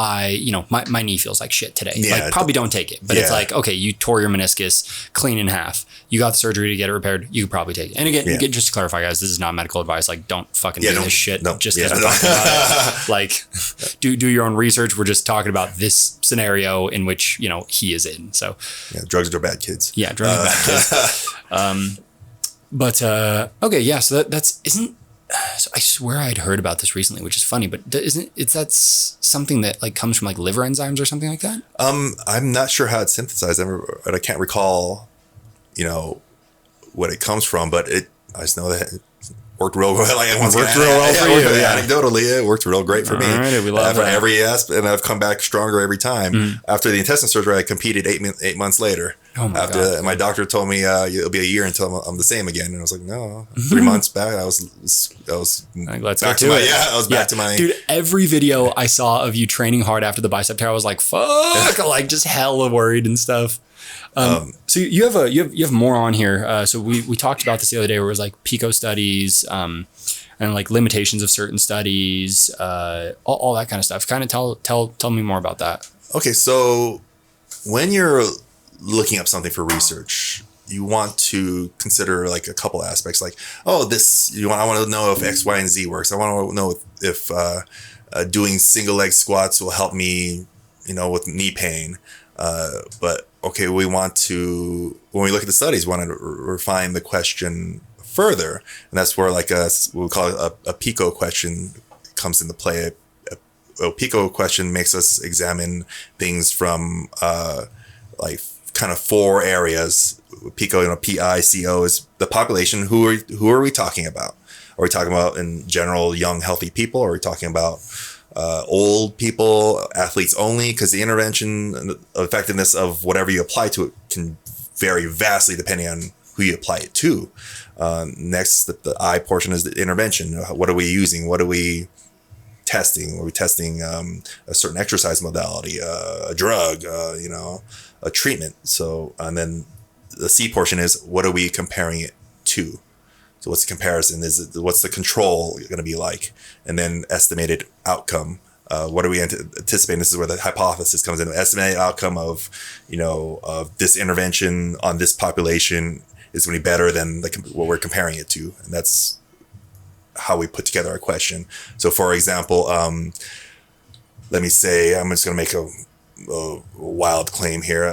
my knee feels like shit today. Yeah, like probably don't take it. But it's like, okay, you tore your meniscus clean in half. You got the surgery to get it repaired. You could probably take it. And again, just to clarify, guys, this is not medical advice. Like, don't fucking do this shit just because I'm talking about it. Like, do your own research. We're just talking about this scenario in which, he is in. So drugs are bad kids. Yeah, drugs are bad kids. Okay, yeah. So so I swear I'd heard about this recently, which is funny, but that's something that like comes from like liver enzymes or something like that? I'm not sure how it's synthesized. I can't recall, what it comes from, but I just know that it worked real well. Like real well for you. Anecdotally, it worked real great for me. Right, we love that. Every aspect, and I've come back stronger every time. After the intestine surgery, I competed 8 months later. Oh my God. My doctor told me it'll be a year until I'm the same again, and I was like, no. 3 months back, I was like, let's back go to it. I was back to my dude. Every video I saw of you training hard after the bicep tear, I was like, fuck, like just hella worried and stuff. So you have more on here. So we talked about this the other day, where it was like Pico studies, and like limitations of certain studies, all that kind of stuff. Kind of tell me more about that. Okay, so when you're looking up something for research, you want to consider like a couple aspects, like, I want to know if X, Y, and Z works. I want to know if doing single leg squats will help me, with knee pain. But okay, when we look at the studies, we want to refine the question further, and that's where like we'll call it a Pico question comes into play. A Pico question makes us examine things from like kind of 4 areas. Pico, PICO is the population. Who are we talking about? Are we talking about in general young healthy people? Are we talking about old people, athletes only? Because the intervention and the effectiveness of whatever you apply to it can vary vastly depending on who you apply it to. Next, the I portion is the intervention. What are we using? What are we testing? Are we testing a certain exercise modality, a drug, a treatment? So, and then the C portion is what are we comparing it to? So what's the comparison? What's the control going to be like? And then estimated outcome. What are we anticipating? This is where the hypothesis comes in. The estimated outcome of this intervention on this population is going to be better than what we're comparing it to. And that's how we put together our question. So for example, let me say, I'm just going to make a wild claim here.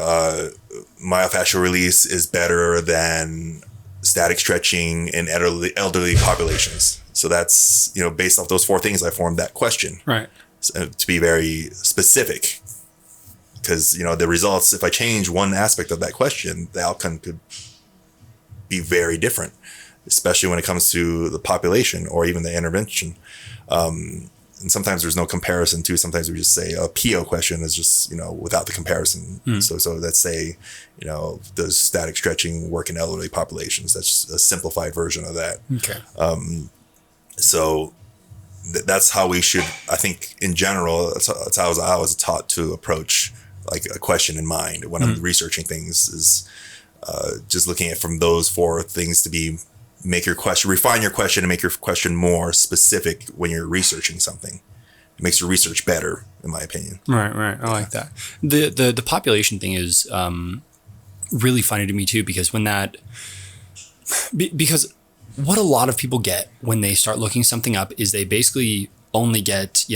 Myofascial release is better than static stretching in elderly populations. So that's, based off those 4 things, I formed that question. Right. So, to be very specific, because, the results, if I change one aspect of that question, the outcome could be very different, especially when it comes to the population or even the intervention. And sometimes there's no comparison too. Sometimes we just say a PO question is just, without the comparison. So let's say, does static stretching work in elderly populations? That's a simplified version of that. Okay. So that's how we should, I think in general, that's how I was taught to approach like a question in mind when I'm researching things, is just looking at from those 4 things to refine your question and make your question more specific when you're researching something. It makes your research better, in my opinion. Right. I like that. The population thing is really funny to me too, because because what a lot of people get when they start looking something up is they basically only get,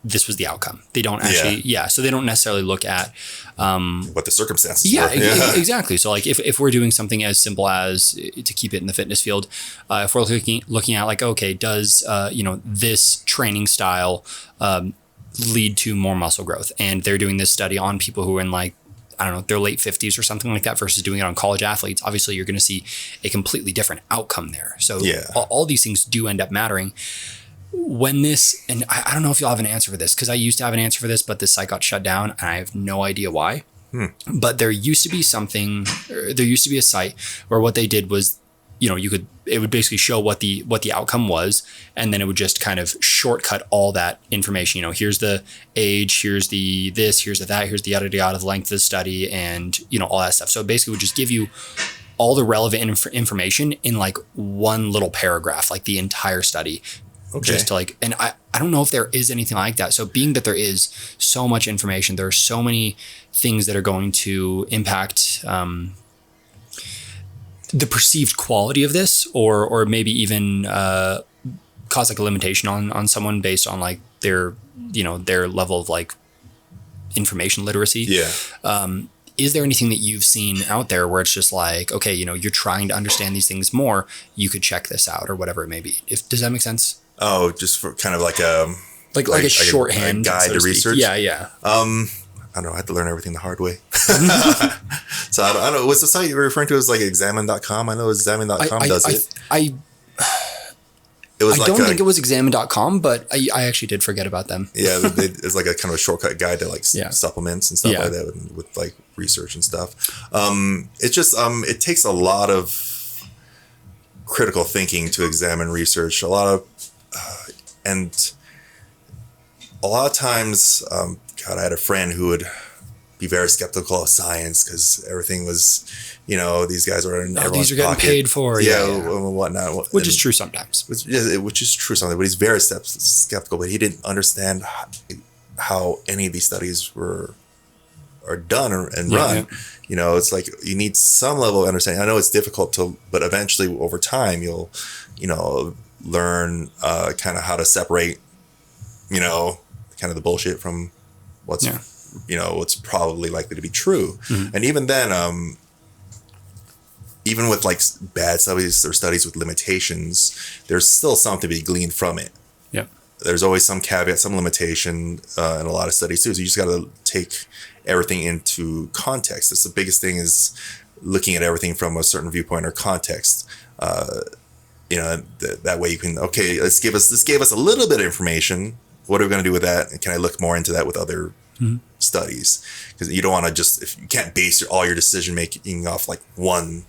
this was the outcome. They don't actually, so they don't necessarily look at what the circumstances were. Exactly. So like if we're doing something as simple as, to keep it in the fitness field, if we're looking at like, okay, does, this training style lead to more muscle growth? And they're doing this study on people who are in like, I don't know, their late 50s or something like that versus doing it on college athletes. Obviously, you're going to see a completely different outcome there. So all these things do end up mattering. When this, and I don't know if you'll have an answer for this, because I used to have an answer for this, but this site got shut down and I have no idea why. But there used to be a site where what they did was, it would basically show what the outcome was, and then it would just kind of shortcut all that information. Here's the age, here's the this, here's the that, here's the yada yada, the length of the study, and all that stuff. So it basically would just give you all the relevant information in like one little paragraph, like the entire study. Just to like, and I don't know if there is anything like that. So being that there is so much information, there are so many things that are going to impact the perceived quality of this, or maybe even cause like a limitation on someone based on like their level of like information literacy. Is there anything that you've seen out there where it's just like, okay, you're trying to understand these things more, you could check this out or whatever it may be? Does that make sense? Oh, just for kind of like a shorthand guide to research. Yeah. I don't know. I had to learn everything the hard way. So I don't know. What's the site you were referring to? Is like examine.com. I know examine.com does it. I don't think it was examine.com, but I actually did forget about them. It's like a kind of a shortcut guide to like supplements and stuff like that with like research and stuff. It's just it takes a lot of critical thinking to examine research. A lot of times, I had a friend who would be very skeptical of science because everything was, these guys are in everyone's these are getting pocket. paid for, and whatnot. Which is true sometimes. Which is true sometimes, but he's very skeptical. But he didn't understand how any of these studies are done and run. It's like you need some level of understanding. I know it's difficult but eventually over time you'll, learn kind of how to separate, kind of the bullshit from what's what's probably likely to be true. And even then, even with like bad studies or studies with limitations, there's still something to be gleaned from it. There's always some caveat, some limitation in a lot of studies too. So you just got to take everything into context. That's the biggest thing, is looking at everything from a certain viewpoint or context. That way you can, okay, this gave us a little bit of information. What are we going to do with that? And can I look more into that with other studies? Because you don't want to if you can't base all your decision making off like one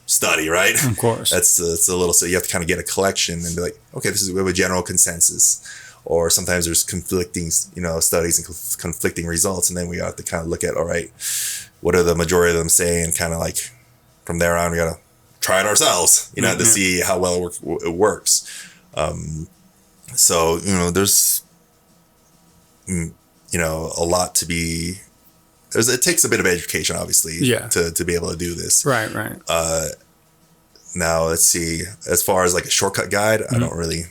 study, right? Of course. It's a little, so you have to kind of get a collection and be like, okay, we have a general consensus. Or sometimes there's conflicting, studies and conflicting results. And then we have to kind of look at, all right, what are the majority of them saying? And kind of like from there on, we got to try it ourselves, to see how well it works. So, there's, a lot to be, it takes a bit of education, obviously, to be able to do this. Right. Now let's see, as far as like a shortcut guide, I don't really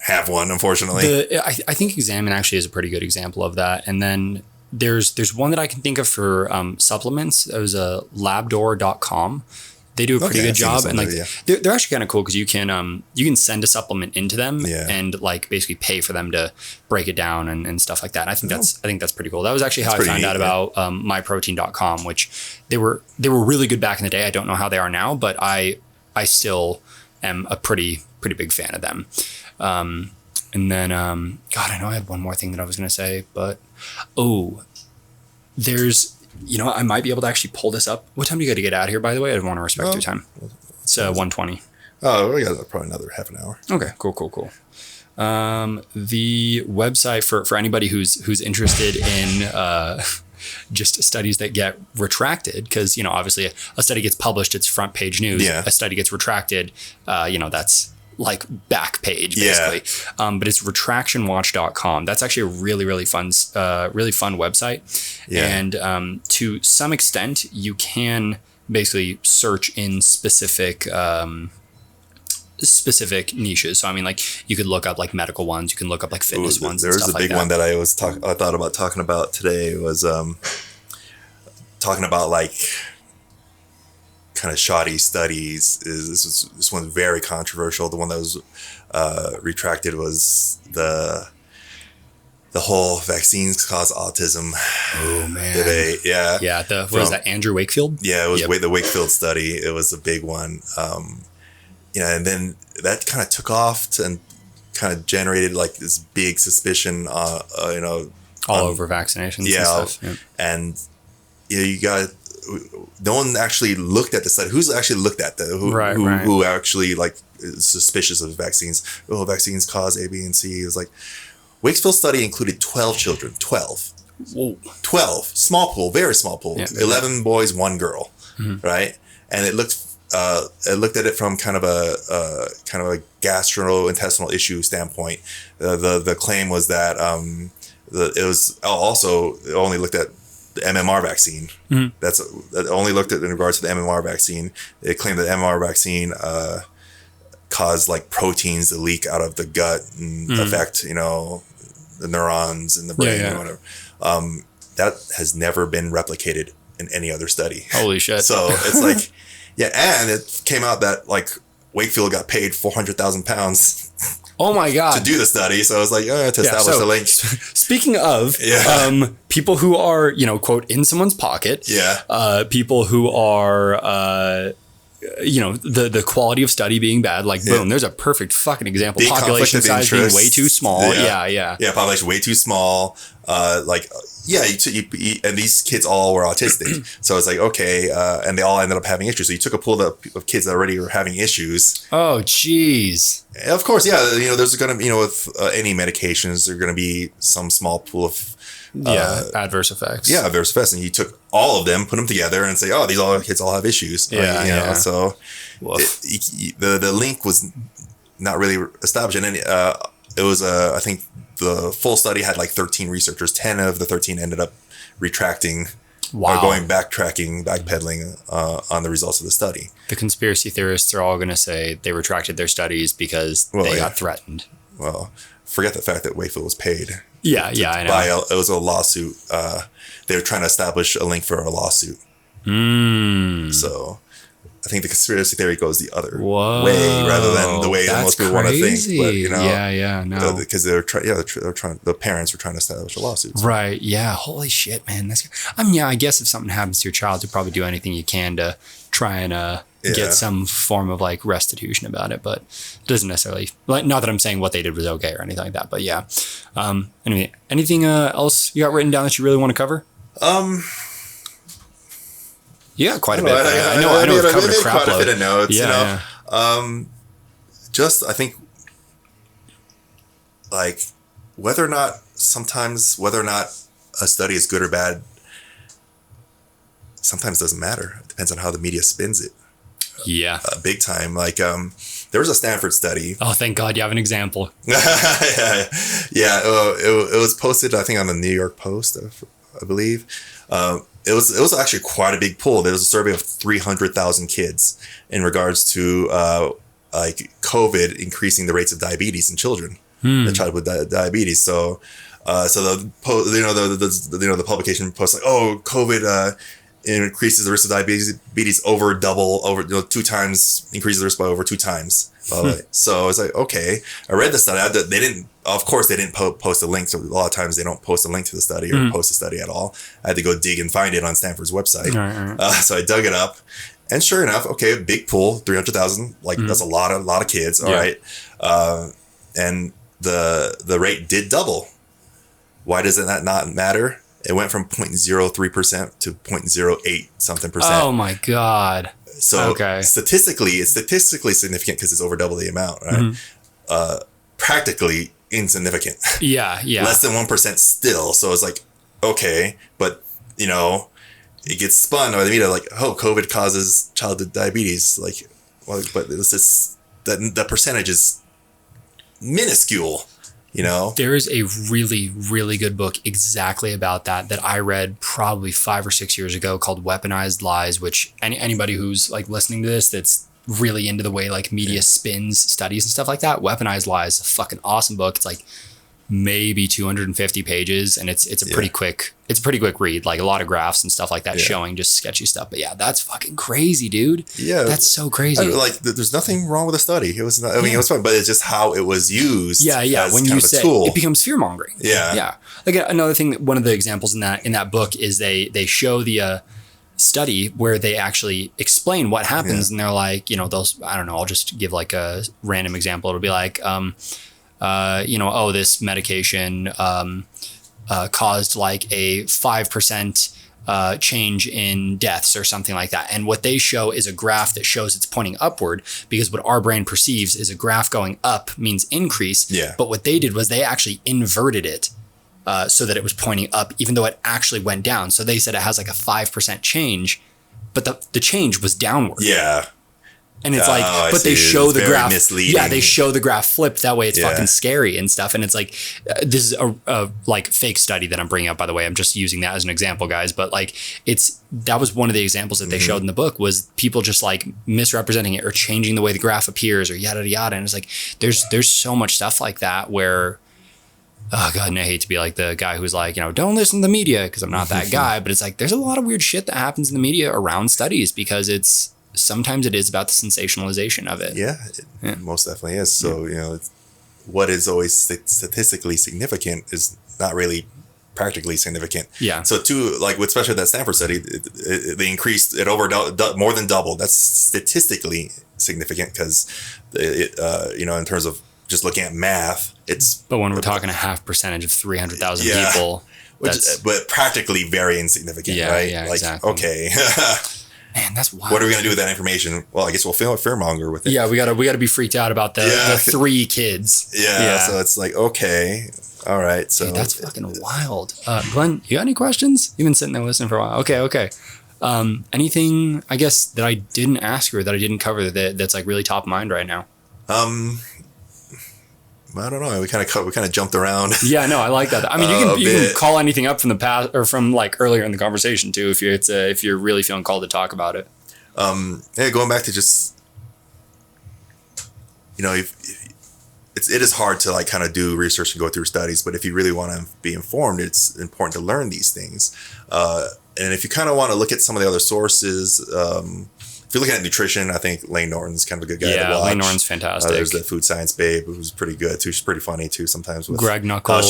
have one, unfortunately. I think Examine actually is a pretty good example of that. And then there's one that I can think of for supplements. It was labdoor.com. They do a pretty good job, and like they're actually kind of cool because you can send a supplement into them and like basically pay for them to break it down and stuff like that. And I think that's pretty cool. That was actually how I found out about myprotein.com, which they were really good back in the day. I don't know how they are now, but I still am a pretty big fan of them. And then I know I had one more thing that I was gonna say, but there's. I might be able to actually pull this up. What time do you got to get out of here, by the way? I want to respect your time. It's 1:20. Oh, we got probably another half an hour. Okay, cool. The website for anybody who's interested in just studies that get retracted, because, obviously a study gets published, it's front page news. A study gets retracted, that's like back page basically. But it's retractionwatch.com. That's actually a really fun website. And to some extent you can basically search in specific specific niches. So I mean, like you could look up like medical ones, you can look up like fitness ones. There was a big one that I thought about talking about today was talking about like kind of shoddy studies. This one's very controversial. The one that was retracted was the whole vaccines cause autism debate. Yeah. Yeah. What was that? Andrew Wakefield? Yeah. It was the Wakefield study. It was a big one. And then that kind of took off and kind of generated like this big suspicion, all over vaccinations. Yeah. And stuff. Yep. And you got, no one actually looked at the study. Who's actually looked at that? Who actually like is suspicious of vaccines? Oh, vaccines cause A, B, and C. It was like, Wakefield study included 12 children. 12. Whoa. 12. Small pool, very small pool. Yeah. 11 boys, 1 girl. Mm-hmm. Right? And it looked at it from kind of a gastrointestinal issue standpoint. The claim was that it only looked at the MMR vaccine. Mm-hmm. That only looked at in regards to the MMR vaccine. It claimed that MMR vaccine caused like proteins to leak out of the gut and affect the neurons in the brain or whatever. That has never been replicated in any other study. Holy shit. So it's like, yeah. And it came out that like Wakefield got paid £400,000 oh my God. to do the study. So I was like, to establish the link. Speaking of people who are, quote, in someone's pocket. Yeah. People who are, the quality of study being bad, like boom, there's a perfect fucking example. Big population size being way too small. Yeah. Population way too small. And these kids all were autistic. So it's like, okay. And they all ended up having issues. So you took a pool of kids that already were having issues. Oh, geez. Of course. Yeah. There's going to, with any medications, there's going to be some small pool of, adverse effects. Yeah, adverse effects. And you took all of them, put them together, and say, "Oh, kids all have issues." Yeah, So the link was not really established, and then it was I think the full study had like 13 researchers. 10 of the 13 ended up retracting or backpedaling on the results of the study. The conspiracy theorists are all going to say they retracted their studies because they got threatened. Well, forget the fact that Wakefield was paid. I know. It was a lawsuit. They were trying to establish a link for a lawsuit. So I think the conspiracy theory goes the other way rather than the way that most people want to think. But, no. Because they're trying. The parents were trying to establish a lawsuit. So. Right. Yeah. Holy shit, man. I guess if something happens to your child, you'll probably do anything you can to try and get some form of like restitution about it, but it doesn't necessarily like, not that I'm saying what they did was okay or anything like that, but yeah. Anyway, anything else you got written down that you really want to cover? Yeah, quite a bit. I know we've covered a crap load. Quite a bit of notes, just I think like whether or not a study is good or bad sometimes doesn't matter. It depends on how the media spins it. Yeah. Big time. Like, there was a Stanford study. Oh, thank God you have an example. Yeah. It was posted, I think, on the New York Post, I believe. It was actually quite a big poll. There was a survey of 300,000 kids in regards to like COVID increasing the rates of diabetes in children, the childhood diabetes. So the publication posts like, oh, COVID increases the risk of diabetes over 2 times, increases the risk by over 2 times. So it's like, okay, I read the study. They didn't post a link. So a lot of times they don't post a link to the study or post a study at all. I had to go dig and find it on Stanford's website. Right. So I dug it up, and sure enough, okay, big pool, 300,000. Like that's a lot of kids. All right. And the rate did double. Why does that not matter? It went from 0.03% to 0.08 something percent. Oh my God. So statistically, it's statistically significant because it's over double the amount, right? Practically insignificant. Yeah. Less than 1% still. So it's like, okay, but it gets spun by the media like, oh, COVID causes childhood diabetes. Like, well, but it's just the percentage is minuscule. There is a really, really good book exactly about that I read probably 5 or 6 years ago called Weaponized Lies, which anybody who's like listening to this that's really into the way like media spins studies and stuff like that, Weaponized Lies is a fucking awesome book. It's like maybe 250 pages, and it's a pretty quick read, like a lot of graphs and stuff like that showing just sketchy stuff. But yeah, that's fucking crazy, dude. Yeah, that's so crazy. Like there's nothing wrong with the study. It was not, I mean, it was fun, but it's just how it was used. As when kind you of a say tool. it becomes fear mongering. Yeah. Like another thing, one of the examples in that book is they show the study where they actually explain what happens, and they're like, I don't know, I'll just give like a random example. It'll be like, this medication caused like a 5% change in deaths or something like that. And what they show is a graph that shows it's pointing upward, because what our brain perceives is a graph going up means increase. Yeah. But what they did was they actually inverted it so that it was pointing up, even though it actually went down. So they said it has like a 5% change, but the change was downward. Yeah. And it's but they show the graph. Misleading. Yeah, they show the graph flipped. That way it's fucking scary and stuff. And it's like, this is a like fake study that I'm bringing up, by the way. I'm just using that as an example, guys. But like, that was one of the examples that they showed in the book, was people just like misrepresenting it or changing the way the graph appears or yada, yada. And it's like, there's so much stuff like that where, oh God, and I hate to be like the guy who's like, don't listen to the media, because I'm not that guy. But it's like, there's a lot of weird shit that happens in the media around studies, because sometimes it is about the sensationalization of it. Yeah, it most definitely is. So, what is always statistically significant is not really practically significant. Yeah. So like with especially that Stanford study, they increased it more than doubled. That's statistically significant, because in terms of just looking at math, but when we're talking a half percentage of 300,000 people, but practically very insignificant, right? Yeah, like, exactly. Okay. Man, that's wild. What are we gonna do with that information? Well, I guess we'll fearmonger with it. Yeah, we gotta be freaked out about the 3 kids. Yeah, so it's like, okay, all right. So dude, that's fucking wild. Glenn, you got any questions? You've been sitting there listening for a while. Okay. Anything I guess that I didn't ask you or that I didn't cover that's like really top of mind right now? I don't know. We kind of jumped around. Yeah, no, I like that. I mean, you can call anything up from the past or from like earlier in the conversation too, if you're really feeling called to talk about it. Going back to just, it is hard to like kind of do research and go through studies, but if you really want to be informed, it's important to learn these things. And if you kind of want to look at some of the other sources, if you're looking at nutrition, I think Lane Norton's kind of a good guy to watch. Lane Norton's fantastic. There's the Food Science Babe, who's pretty good too. She's pretty funny too sometimes. With Greg Nuckols.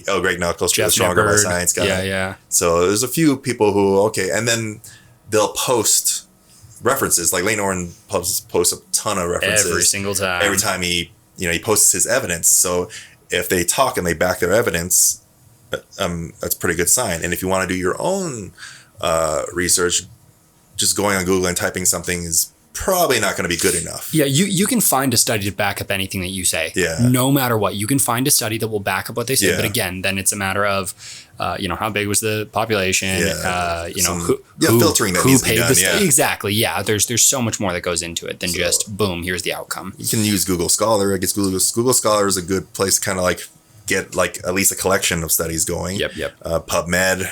Greg Nuckols, Jeff Stronger by Nippard. Science guy. Yeah. So there's a few people who, and then they'll post references. Like Lane Norton posts a ton of references. Every single time. Every time he posts his evidence. So if they talk and they back their evidence, that's a pretty good sign. And if you want to do your own research, just going on Google and typing something is probably not going to be good enough. Yeah, you can find a study to back up anything that you say. Yeah. No matter what, you can find a study that will back up what they say. Yeah. But again, then it's a matter of, how big was the population? Yeah. Who filtering that needs to be done. Exactly. Yeah. There's so much more that goes into it than just boom, here's the outcome. You can use Google Scholar. I guess Google Scholar is a good place to kind of like get like at least a collection of studies going. Yep. PubMed.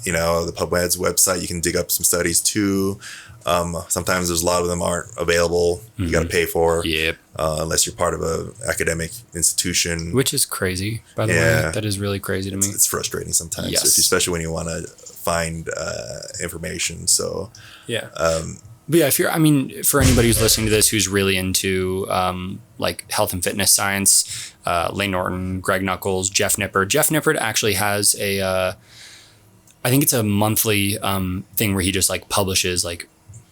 The PubMed's website, you can dig up some studies too. Sometimes there's a lot of them aren't available. Mm-hmm. You got to pay for, unless you're part of an academic institution. Which is crazy, by the way. That is really crazy to me. It's frustrating sometimes, especially when you want to find information. So, but yeah, for anybody who's listening to this who's really into like health and fitness science, Lane Norton, Greg Nuckols, Jeff Nippard. Jeff Nippard actually has I think it's a monthly thing where he just like publishes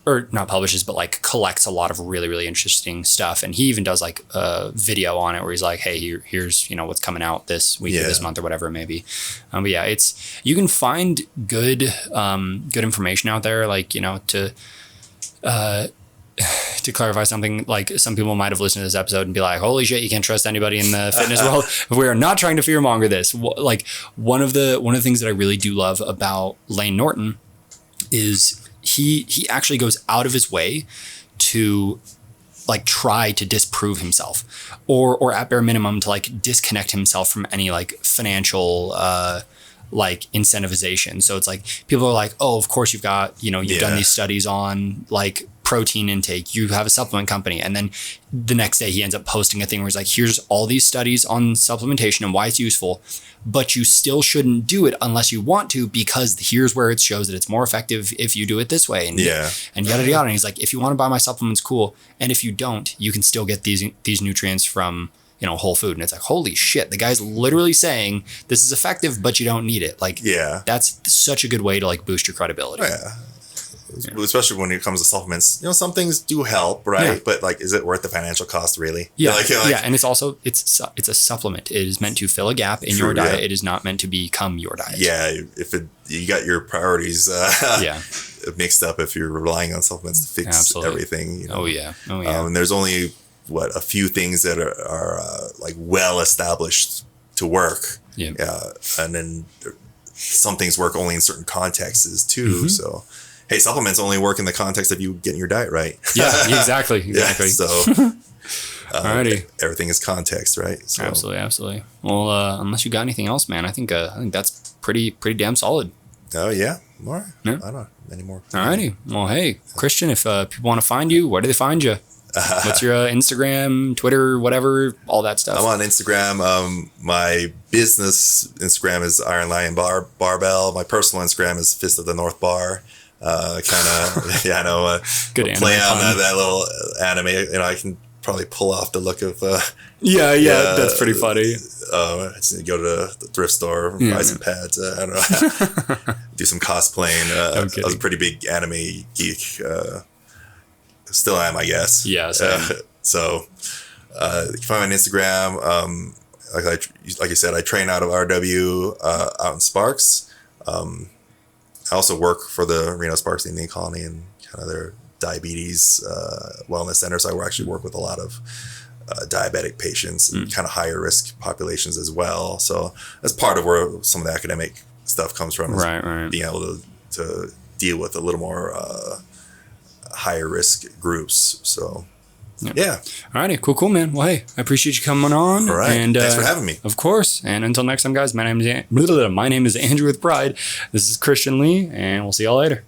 but like collects a lot of really, really interesting stuff. And he even does like a video on it where he's like, hey, here's, what's coming out this week or this month or whatever it may be. But yeah, you can find good information out there, like, to clarify something, like some people might have listened to this episode and be like, holy shit, you can't trust anybody in the fitness world. We are not trying to fearmonger this. Like one of the things that I really do love about Lane Norton is he actually goes out of his way to like try to disprove himself or at bare minimum to like disconnect himself from any like financial like incentivization. So it's like people are like, oh, of course you've got, you've done these studies on like protein intake, you have a supplement company, and then the next day he ends up posting a thing where he's like, here's all these studies on supplementation and why it's useful, but you still shouldn't do it unless you want to, because here's where it shows that it's more effective if you do it this way. And yada yada. And he's like, if you want to buy my supplements, cool. And if you don't, you can still get these nutrients from, you know, whole food. And it's like, holy shit, the guy's literally saying this is effective, but you don't need it. Like, that's such a good way to like boost your credibility. Especially when it comes to supplements, you know, some things do help, right? But like, is it worth the financial cost, really? And it's also it's a supplement. It is meant to fill a gap in your diet. It is not meant to become your diet. If you got your priorities mixed up, if you're relying on supplements to fix everything, you know? And there's only a few things that are like well established to work, and then some things work only in certain contexts too. So hey, supplements only work in the context of you getting your diet right. Exactly. So alrighty, everything is context, right? So. Absolutely. Well, unless you got anything else, man, I think that's pretty damn solid. Oh yeah, more. I don't know any more. Alrighty. Well, hey, Christian, if people want to find you, where do they find you? What's your Instagram, Twitter, whatever, all that stuff? I'm on Instagram. My business Instagram is Iron Lion Barbell. My personal Instagram is Fist of the North Bar. Good play on that little anime. You know, I can probably pull off the look of. That's pretty funny. I just need to go to the thrift store, buy some pads. I don't know, do some cosplaying. I was a pretty big anime geek. Still am, I guess. Yeah. So you can find me on Instagram. Like I said, I train out of RW out in Sparks. I also work for the Reno Sparks Indian Colony and kind of their diabetes wellness center. So I actually work with a lot of diabetic patients and kind of higher risk populations as well. So that's part of where some of the academic stuff comes from. Right. Being able to deal with a little more higher risk groups. So yeah. Alrighty, cool, man. Well, hey, I appreciate you coming on. All right. And thanks for having me. Of course. And until next time, guys, my name is Andrew with Pride. This is Christian Lee, and we'll see y'all later.